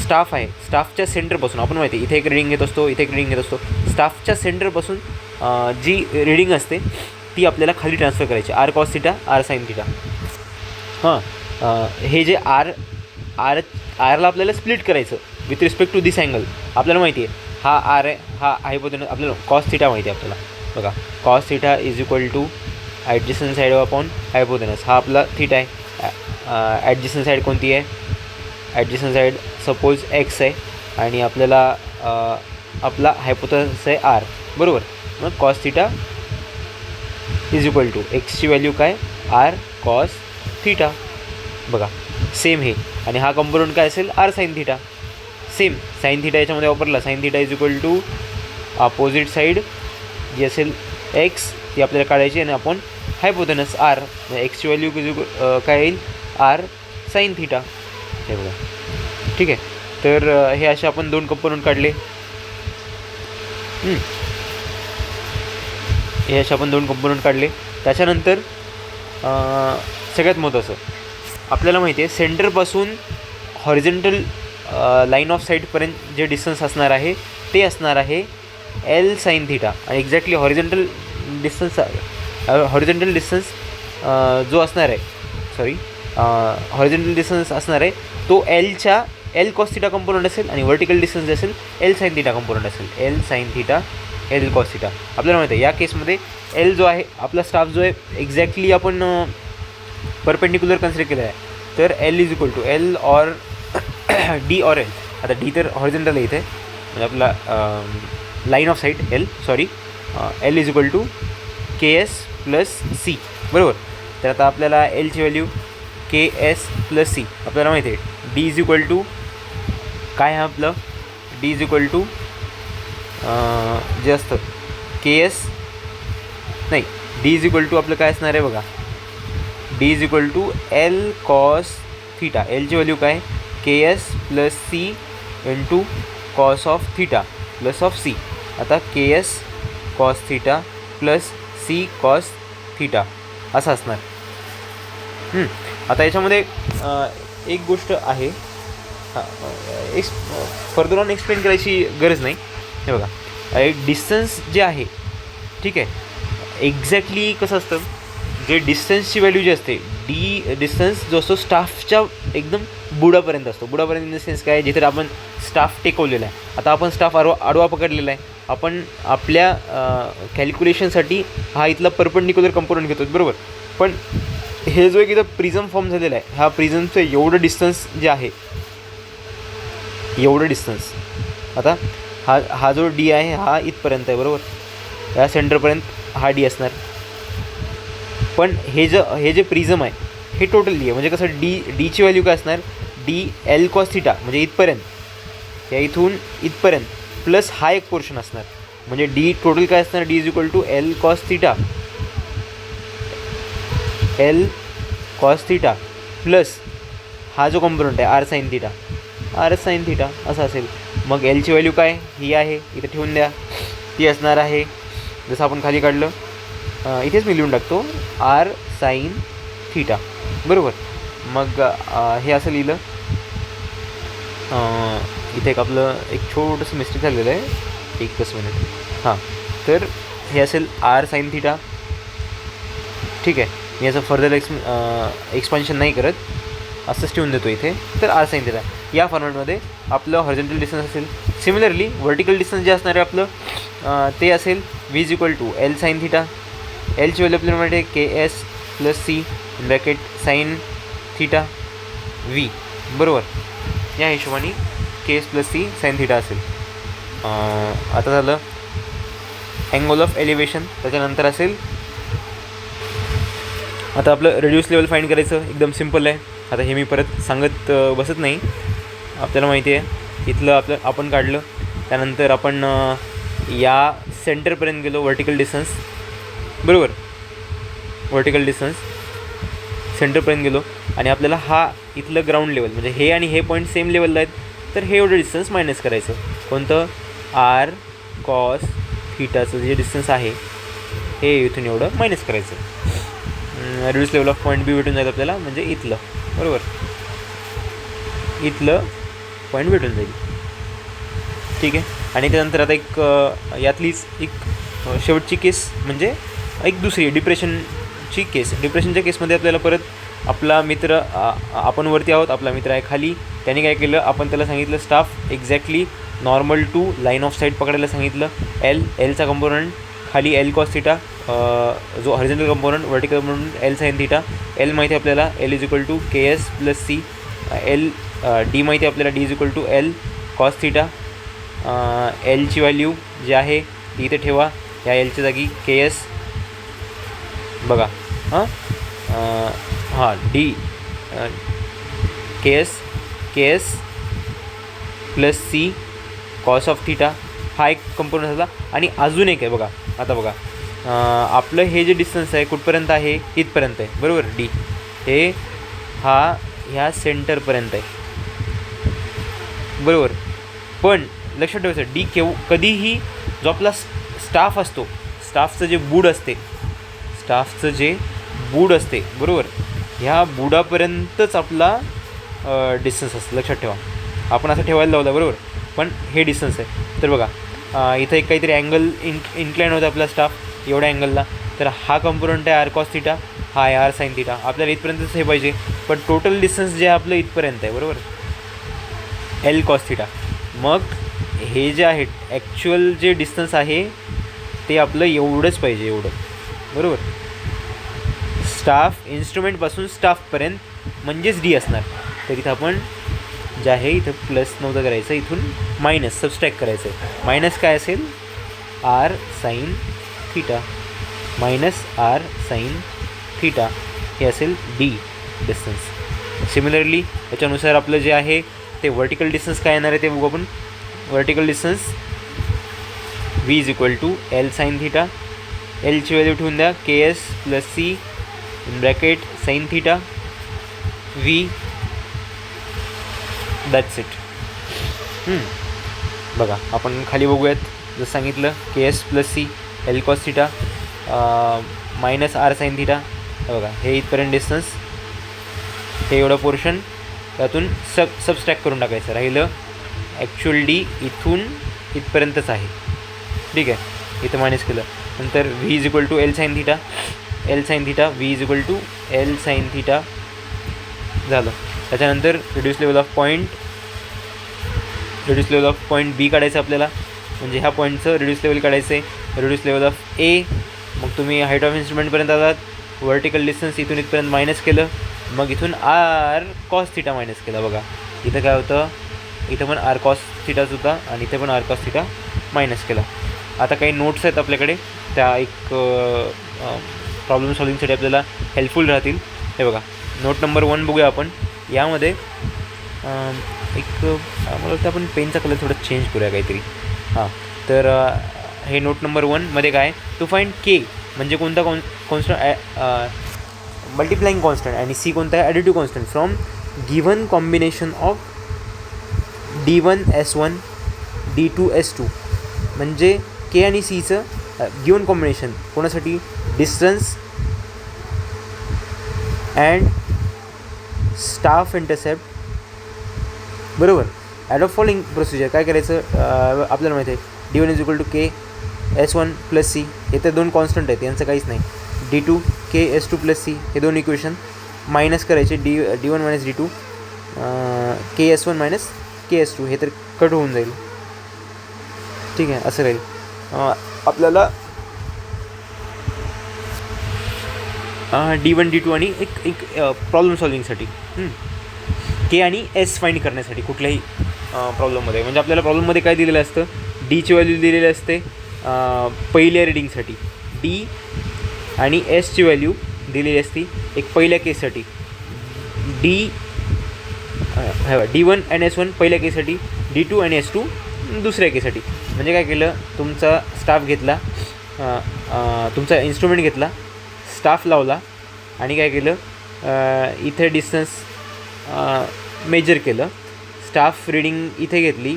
स्टाफ आहे, स्टाफच्या सेंटरपासून आपण माहिती आहे इथे एक रिडिंग घेत असतो, इथे एक रिडिंग घेत असतो. स्टाफच्या सेंटरपासून जी रिडिंग असते ती आपल्याला खाली ट्रान्सफर करायची, R cos theta R sine theta. हे जे आरला आपल्याला स्प्लिट करायचं with respect to this angle. आपल्याला माहिती आहे हा आर आहे, हा हायपोटेनस, आपल्याला कॉस थिटा माहिती आहे आपल्याला. बघा cos theta is equal to adjacent side upon hypotenuse. हा आपला थिटा आहे. ॲडजस्टंट साईड कोणती आहे? ॲडजस्टंट साईड सपोज एक्स आहे आणि आपल्याला आपला हायपोटेनस आहे आर बरोबर. मग cos theta is equal to एक्सची व्हॅल्यू काय, आर कॉस थिटा. बघा सेम हे, आणि हा कंपोनंट काय असेल R sine theta. Same sine theta याच्यामध्ये वापरला. Sine theta is equal to opposite side जी असेल एक्स ती आपल्याला काढायची आणि आपण हायपोटेनस आर, एक्सची व्हॅल्यू काय येईल आर साईन थिटा. हे बघा ठीक आहे. तर हे असे आपण 2 कंपोनंट काढले. हे असे आपण 2 कंपोनंट काढले. त्याच्यानंतर सगळ्यात महत्त्वाचं आपल्याला माहिती आहे सेंटरपासून हॉरिझॉन्टल लाईन ऑफ साईटपर्यंत जे डिस्टन्स असणार आहे ते असणार आहे एल साईन थिटा. आणि एक्झॅक्टली हॉरिझॉन्टल डिस्टन्स जो असणार आहे हॉरिझॉन्टल डिस्टन्स असणार आहे तो एल कॉस थिटा कंपोनंट असेल आणि व्हर्टिकल डिस्टन्स जे असेल एल साईन थिटा कंपोनंट असेल. L sine theta L cos theta. आपल्याला माहिती आहे या केसमध्ये एल जो आहे आपला स्टाफ जो आहे एक्झॅक्टली आपण परपेंडिक्युलर कन्सिडर केला आहे. तर L is equal to L or D or L. आता डी तर हॉरिझॉन्टल आहे इथे म्हणजे आपला line of sight L is equal to K S plus C. बरोबर. तर आता आपल्याला एलची value K S plus C आपल्याला माहिती आहे. डी इज इक्वल टू काय आहे आपलं डी इज इक्वल टू जे असतं के एस नाही डी इज इक्वल टू आपलं काय असणार आहे बघा D is equal to L cos theta. एलची व्हॅल्यू काय K S plus C into cos of theta plus of C. आता K S cos theta plus C cos theta असं असणार. आता याच्यामध्ये एक गोष्ट आहे फर्दर ऑन एक्सप्लेन करायची गरज नाही. हे बघा एक डिस्टन्स जे आहे ठीक आहे एक्झॅक्टली कसं असतं जे डिस्टन्सची व्हॅल्यू जी असते डी डिस्टन्स जो असतो स्टाफच्या एकदम बुडापर्यंत असतो. बुडापर्यंत इन द सेन्स काय जिथे आपण स्टाफ टेकवलेला आहे. आता आपण स्टाफ आडवा पकडलेला आहे. आपण आपल्या कॅल्क्युलेशनसाठी हा इथला परपेंडिक्युलर कंपोनंट घेतो बरोबर. पण हे जो एक इथं प्रिझम फॉर्म झालेला आहे ह्या प्रिझमचं एवढं डिस्टन्स जे आहे एवढं डिस्टन्स आता हा जो डी आहे हा इथपर्यंत आहे बरोबर. या सेंटरपर्यंत हा डी असणार. पण हे जे प्रिझम आहे हे टोटल डी आहे म्हणजे कसं डीची व्हॅल्यू काय असणार डी एल कॉस थिटा म्हणजे इथपर्यंत या इथून इथपर्यंत प्लस हा एक पोर्शन असणार म्हणजे डी टोटल काय असणार D is equal to L cos theta plus हा जो कंपोनंट आहे आर साईन थिटा असं असेल. मग एलची व्हॅल्यू काय ही आहे इथे ठेवून द्या ती असणार आहे जसं आपण खाली काढलं इथेच मी लिहून टाकतो आर साईन थिटा बरोबर. मग हे असं लिहिलं इथे एक आपलं एक छोटंसं मिस्टेक झालेलं आहे एकच मिनिट. हां तर हे असेल आर साईन थिटा ठीक आहे. मी याचं फर्दर एक्सपान्शन नाही करत असंच ठेवून देतो इथे. तर आर साईन थिटा या फॉर्मॅटमध्ये आपलं हॉरिझॉन्टल डिस्टन्स असेल. सिमिलरली व्हर्टिकल डिस्टन्स जे असणार आहे आपलं ते असेल V is equal to L sine theta. एलची व्हॅल्यू आपल्याला माहिती आहे K S plus C bracket sine theta V बरोबर. या हिशोबाने K S plus C sine theta असेल. आता झालं अँगल ऑफ एलिव्हेशन. त्याच्यानंतर असेल आता आपलं रेड्यूस लेवल फाईंड करायचं एकदम सिम्पल आहे. आता हे मी परत सांगत बसत नाही आपल्याला माहिती आहे. इथलं आपण काढलं त्यानंतर आपण या सेंटरपर्यंत गेलो व्हर्टिकल डिस्टन्स बरोबर. व्हर्टिकल डिस्टन्स सेंटरपर्यंत गेलो आणि आपल्याला हा इथलं ग्राउंड लेवल म्हणजे हे आणि हे पॉईंट सेम लेवलला आहेत. तर हे एवढं डिस्टन्स मायनस करायचं कोणतं आर कॉस थिटाचं जे डिस्टन्स आहे हे इथून एवढं मायनस करायचं. रेड्यूस लेवल ऑफ पॉईंट बी भेटून जाईल आपल्याला म्हणजे इथलं बरोबर. इथलं पॉईंट भेटून जाईल ठीक आहे. आणि त्यानंतर आता एक यातलीच एक शेवटची केस म्हणजे एक दुसरी डिप्रेशनची केस. डिप्रेशनच्या केसमध्ये आपल्याला परत आपला मित्र आपण वरती आहोत आपला मित्र आहे खाली. त्याने काय केलं आपण त्याला सांगितलं staff exactly normal to line of sight पकडायला सांगितलं. एलचा कंपोनंट खाली एल कॉस थिटा जो horizontal component vertical component L sine theta. L माहिती आहे आपल्याला L is equal to K S plus C. D माहिती आहे आपल्याला D is equal to L cos theta. एलची व्हॅल्यू जी आहे ती इथे ठेवा या एलच्या जागी के एस बघा D K S plus C cos of theta हा एक कंपोनंट झाला. आणि अजून एक आहे बघा आता बघा आपलं हे जे डिस्टन्स आहे कुठपर्यंत आहे इथपर्यंत आहे बरोबर. डी हे ह्या सेंटरपर्यंत आहे बरोबर. पण लक्षात ठेवायचं डी कधीही जो आपला स्टाफ असतो, स्टाफचं जे बूड असते बरोबर, ह्या बुडापर्यंतच आपला डिस्टन्स असतं. लक्षात ठेवा, आपण असं ठेवायला लावलं बरोबर, पण हे डिस्टन्स आहे. तर बघा इथं एक काहीतरी अँगल इन्क्लाइन होतं आपला स्टाफ एवढ्या अँगलला, तर हा कंपोनंट आहे आर कॉस थिटा, हा आहे आर साईन थिटा. आपल्याला इथपर्यंतच हे पाहिजे, पण टोटल डिस्टन्स जे आपलं इथपर्यंत आहे बरोबर, एल कॉस थिटा. मग हे जे आहे ॲक्च्युअल जे डिस्टन्स आहे ते आपलं एवढंच पाहिजे, एवढं बरोबर. स्टाफ इन्स्ट्रुमेंटपासून स्टाफपर्यंत म्हणजेच डी असणार. तर इथं आपण जे आहे इथं प्लस नव्हतं करायचं, इथून मायनस सबस्ट्रॅक्ट करायचं आहे. मायनस काय असेल, R sine theta, minus R sine theta हे असेल डी डिस्टन्स. सिमिलरली याच्यानुसार आपलं जे आहे ते वर्टिकल डिस्टन्स काय येणार आहे ते बघू आपण. Vertical distance V is equal to L sine theta, एलची व्हॅल्यू ठेवून द्या K S plus C in bracket sine theta V, that's it. बघा आपण खाली बघूयात, जसं सांगितलं K S plus C L cos theta minus R sine theta. बघा हे इथपर्यंत डिस्टन्स, हे एवढं पोर्शन त्यातून सबस्ट्रॅक्ट करून टाकायचं. राहिलं ॲक्च्युअल डी इथून इथपर्यंतच आहे, ठीक आहे, इथं मायनस केलं. नंतर V is equal to L sine theta, V is equal to L sine theta झालं. त्याच्यानंतर reduce level of point B काढायचं आपल्याला, म्हणजे ह्या पॉईंटचं रिड्यूस लेवल काढायचं आहे. रिड्यूस लेवल ऑफ ए, मग तुम्ही हाईट ऑफ इन्स्ट्रुमेंटपर्यंत आलात, वर्टिकल डिस्टन्स इथून इथपर्यंत मायनस केलं, मग इथून आर कॉस थिटा मायनस केला. बघा इथं काय होतं, इथं पण आर कॉस थिटाच होता आणि इथं पण आर कॉस थिटा मायनस केला. आता काही नोट्स आहेत आपल्याकडे, त्या एक प्रॉब्लेम सॉल्विंगसाठी आपल्याला हेल्पफुल राहतील. हे बघा नोट नंबर 1 बघूया आपण. यामध्ये एक मला वाटतं आपण पेनचा कलर थोडा चेंज करूया काहीतरी. तर हे नोट नंबर 1मध्ये काय, टू फाइंड के म्हणजे कोणता कॉन्स्टंट मल्टिप्लाइंग कॉन्स्टंट आणि सी कोणता आहे additive constant from given combination of D1S1 D2S2. म्हणजे के आणि सीचं गिव्हन कॉम्बिनेशन कोणासाठी, डिस्टन्स अँड स्टाफ इंटरसेप्ट बरोबर. ॲट ऑफ फॉलोइंग प्रोसिजर काय करायचं, आपल्याला माहिती आहे D1 is equal to K S1 plus C, हे तर दोन कॉन्स्टंट आहेत यांचं काहीच नाही. D2 के S2 प्लस सी, हे दोन इक्वेशन मायनस करायचे, D1 मायनस D2 के S1 मायनस के S2, हे तर कट होऊन जाईल, ठीक आहे. असं राहील. आपल्याला D1 D2 आणि एक प्रॉब्लेम सॉल्विंगसाठी के आणि एस फाइंड करण्यासाठी कुठल्याही प्रॉब्लेममध्ये, म्हणजे आपल्याला प्रॉब्लेममध्ये काय दिलेलं असतं, डीची व्हॅल्यू दिलेली असते पहिल्या रिडिंगसाठी, डी आणि एसची व्हॅल्यू दिलेली असती एक पहिल्या केससाठी, D1 आणि S1 पहिल्या केससाठी, D2 आणि S2 दुसऱ्या केससाठी. म्हणजे काय केलं, तुमचा स्टाफ घेतला, तुमचा इन्स्ट्रुमेंट घेतला, स्टाफ लावला आणि काय केलं, इथे डिस्टन्स मेजर केलं, स्टाफ रिडिंग इथे घेतली,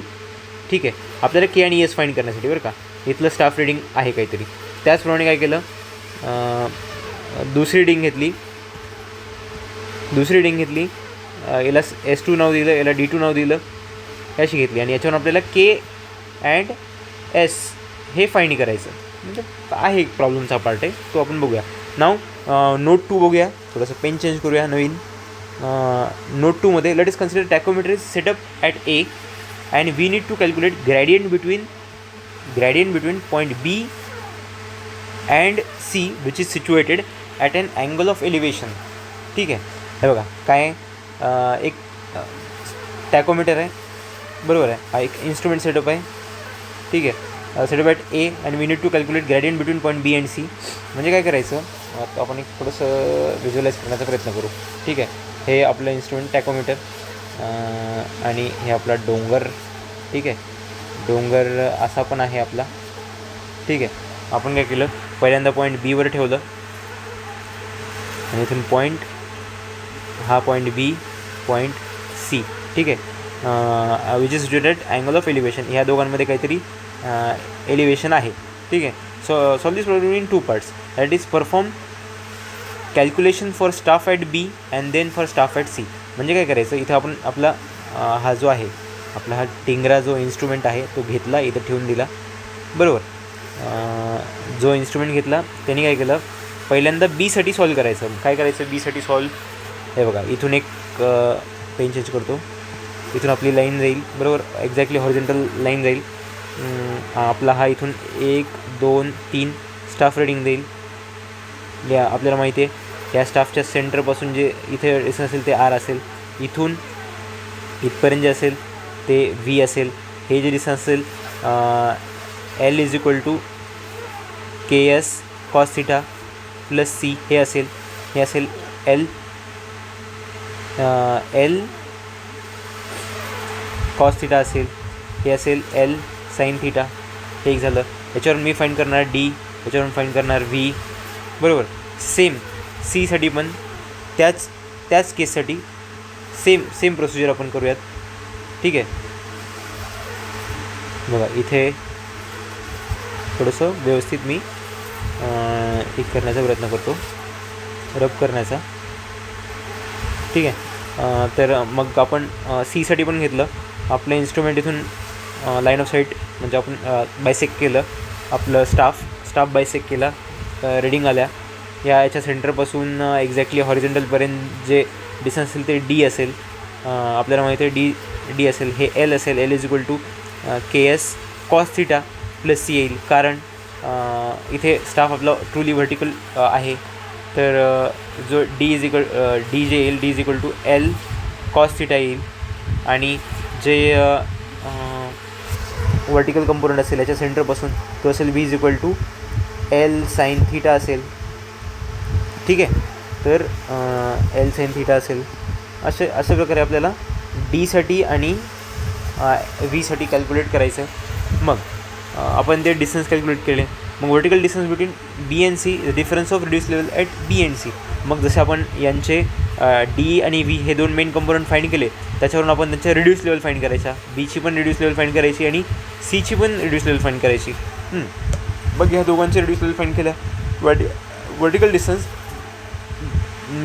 ठीक आहे. आपल्याला के आणि एस फाइंड करण्यासाठी बरं का, इथलं स्टाफ रिडिंग आहे काहीतरी. त्याचप्रमाणे काय केलं, दुसरी रिडिंग घेतली, याला S2 नाव दिलं, याला D2 नाव दिलं, अशी घेतली आणि याच्यावर आपल्याला के अँड एस हे फाइंड करायचं. म्हणजे आहे एक प्रॉब्लेमचा पार्ट आहे तो आपण बघूया. नाव नोट 2 बघूया, थोडंसं पेन चेंज करूया नवीन. नोट 2मध्ये let us consider tachometer is setup at A and we need to calculate gradient between point B and C which is situated at an angle of elevation, ठीक आहे. हे बघा काय, एक टॅकोमीटर आहे बरोबर आहे, हा एक इन्स्ट्रुमेंट सेटअप आहे, ठीक आहे. Setup at A and we need to calculate gradient between point B and C. म्हणजे काय करायचं, आता आपण एक थोडंसं व्हिज्युअलाइज करण्याचा प्रयत्न करू, ठीक आहे. हे आपलं इन्स्ट्रुमेंट टॅकोमीटर आणि हे आपला डोंगर, ठीक आहे. डोंगर असा पण आहे आपला, ठीक आहे. आपण काय केलं, पहिल्यांदा पॉईंट बीवर ठेवलं आणि इथून पॉईंट, हा पॉईंट बी, पॉईंट सी, ठीक आहे. Which is situated angle of elevation. ह्या दोघांमध्ये काहीतरी एलिव्हेशन आहे. ठीक आहे. Solve this problem in 2 parts. That is perform calculation for staff at B and then for staff at C. म्हणजे काय करायचं, इथं आपण आपला हा जो आहे आपला हा टिंगरा जो इन्स्ट्रुमेंट आहे तो घेतला, इथं ठेवून दिला. बरोबर. जो इन्स्ट्रुमेंट घेतला त्यांनी काय केलं, पहिल्यांदा बीसाठी सॉल्व करायचं. काय करायचं बीसाठी सॉल्व, हे बघा इथून एक पेन चेंज करतो, इथून आपली लाईन जाईल. बरोबर, एक्झॅक्टली हॉरिझॉन्टल लाईन जाईल. आपला हा इथून 1 2 3 स्टाफ रीडिंग देईल. या आपल्याला माहिती आहे या स्टाफच्या सेंटरपासून जे इथे डिस्टन्स असेल ते आर असेल, इथून इथपर्यंत जे असेल ते व्ही असेल. हे जे डिस्टन्स असेल L is equal to K S cos theta plus C हे असेल. हे असेल एल कॉस थिटा असेल. हे असेल एल साईन थिटा. हे एक झालं. याच्यावरून मी फाईंड करणार डी, याच्यावरून फाईंड करणार व्ही. बरोबर. सेम सीसाठी पण त्याच केससाठी सेम प्रोसिजर आपण करूयात. ठीक आहे. बघा इथे थोडंसं व्यवस्थित मी एक करण्याचा प्रयत्न करतो, रब करण्याचा. ठीक आहे. तर मग आपण सीसाठी पण घेतलं. आपलं इन्स्ट्रुमेंट इथून लाईन ऑफ साईट म्हणजे आपण बायसेक्ट केलं, आपलं स्टाफ बायसेक्ट केला, रीडिंग आल्या. याच्या सेंटरपासून एक्झॅक्टली हॉरिझॉन्टलपर्यंत जे डिस्टन्स असेल ते डी असेल. आपल्याला माहिती आहे डी असेल. हे एल असेल. L is equal to K S cos theta plus C येईल, कारण इथे स्टाफ आपला ट्रूली व्हर्टिकल आहे. तर जो डी जे येईल D is equal to L cos theta येईल. आणि जे व्हर्टिकल कंपोनंट असेल याच्या सेंटरपासून तो असेल V is equal to L sine theta असेल. ठीक आहे. तर एल साईन थिटा असेल. अशा प्रकारे आपल्याला डीसाठी आणि व्हीसाठी कॅल्क्युलेट करायचं. मग आपण ते डिस्टन्स कॅल्क्युलेट केले. मग vertical distance between B and C, difference of reduce level at B and C. मग जसे आपण यांचे डी आणि व्ही हे 2 मेन कंपोनंट फाईंड केले, त्याच्यावरून आपण त्यांच्या रिड्यूस लेवल फाईंड करायच्या. बीची पण रिड्यूस लेवल फाईंड करायची आणि सीची पण रिड्यूस लेवल फाईंड करायची. मग ह्या दोघांचे रिड्यूस लेवल फाईंड केल्या. Vertical distance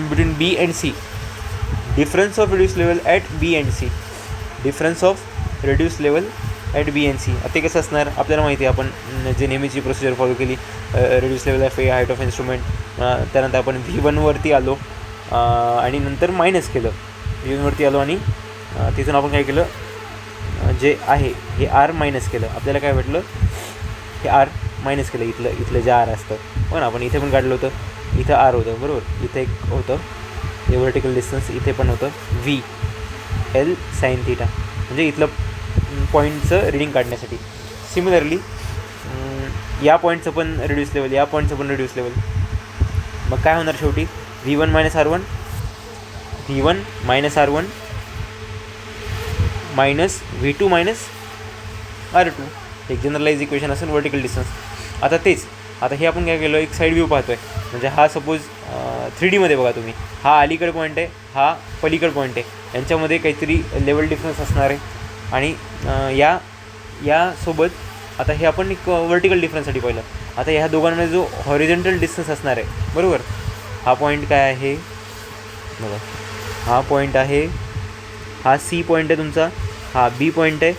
between B and C, difference of reduce level at B and C, difference of reduce level at B and C. ते कसं असणार आपल्याला माहिती आहे. आपण जे नेहमीची प्रोसिजर फॉलो केली, reduce level of A, height of instrument. त्यानंतर आपण V1वरती आलो आणि नंतर मायनस केलं. V1वरती आलो आणि तिथून आपण काय केलं, जे आहे हे आर मायनस केलं. आपल्याला काय भेटलं, हे आर मायनस केलं. इथलं जे आर असतं पण आपण इथे पण काढलं होतं. इथं आर होतं. बरोबर. इथे एक होतं हे व्हर्टिकल डिस्टन्स, इथे पण होतं व्ही एल साईन थिटा, म्हणजे इथलं पॉईंटचं रिडिंग काढण्यासाठी. सिमिलरली या पॉईंटचं पण रिड्यूस लेवल, या पॉईंटचं पण रिड्यूस लेवल. मग काय होणार शेवटी, V1 minus R1 minus V2 minus R2. एक जनरलाइज इक्वेशन असेल व्हर्टिकल डिस्टन्स. आता हे आपण काय केलं, एक साईड व्ह्यू पाहतो आहे. म्हणजे हा सपोज 3Dमध्ये बघा तुम्ही, हा अलीकड पॉईंट आहे, हा पलीकड पॉईंट आहे. यांच्यामध्ये काहीतरी लेवल डिफरन्स असणार आहे. आणि यासोबत आता हे आपण एक व्हर्टिकल डिफरन्ससाठी पाहिलं. आता ह्या दोघांमध्ये जो हॉरिझॉन्टल डिस्टन्स असणार आहे, बरोबर. हा पॉईंट काय आहे बघा, हा पॉईंट आहे, हा सी पॉईंट आहे तुमचा, हा बी पॉईंट आहे.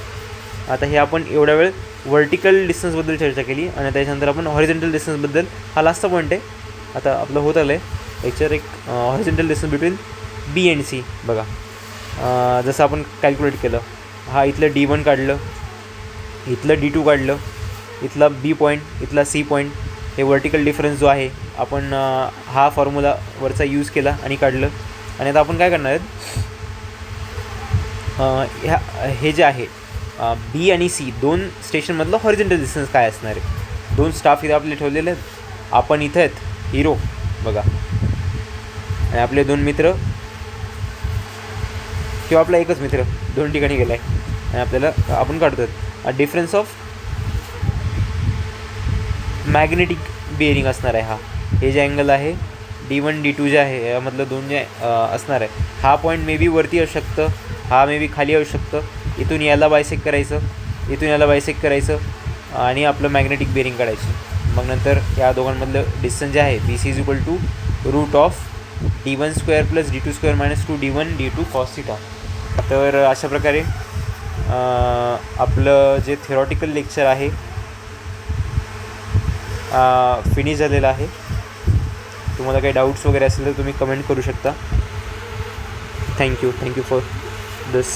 आता हे आपण एवढा वेळ व्हर्टिकल डिस्टन्सबद्दल चर्चा केली आणि त्याच्यानंतर आपण हॉरिझॉन्टल डिस्टन्सबद्दल, हा लास्टचा पॉईंट आहे. आता आपलं होत आलं आहे याच्यावर एक horizontal distance between B and C. बघा जसं आपण कॅल्क्युलेट केलं, हा इथलं D1 काढलं, इथलं D2 काढलं, इथला बी पॉईंट, इथला सी पॉईंट. हे व्हर्टिकल डिफरन्स जो आहे आपण हा फॉर्म्युला वरचा यूज केला आणि काढलं. आणि आता आपण काय करणार आहेत, हे जे आहे बी आणि सी दोन स्टेशनमधलं हॉरिझॉन्टल डिस्टन्स काय असणार आहे. 2 स्टाफ इथे आपले ठेवलेले आहेत. आपण इथं आहेत हिरो बघा, आणि आपले 2 मित्र किंवा आपला एकच मित्र 2 ठिकाणी गेला आहे आणि आपल्याला आपण काढतो. डिफरन्स ऑफ मॅग्नेटिक बिअरिंग असणार आहे. हे जे अँगल आहे D1 D2 जे आहे यामधलं 2 जे असणार आहे, हा पॉईंट मे बी वरती असू शकतं हा मे बी खाली येऊ शकतं. इथून याला बायसेक्ट करायचं, इथून याला बायसेक्ट करायचं आणि आपलं मॅग्नेटिक बेरिंग काढायची. मग नंतर या दोघांमधलं डिस्टन्स जे आहे BC = √D1² + D2² - 2D1 D2 cos θ. तर अशा प्रकारे आपलं जे थेरॉटिकल लेक्चर आहे फिनिश झालेलं आहे. तुम्हाला काही डाऊट्स वगैरे असेल तर तुम्ही कमेंट करू शकता. Thank you for this.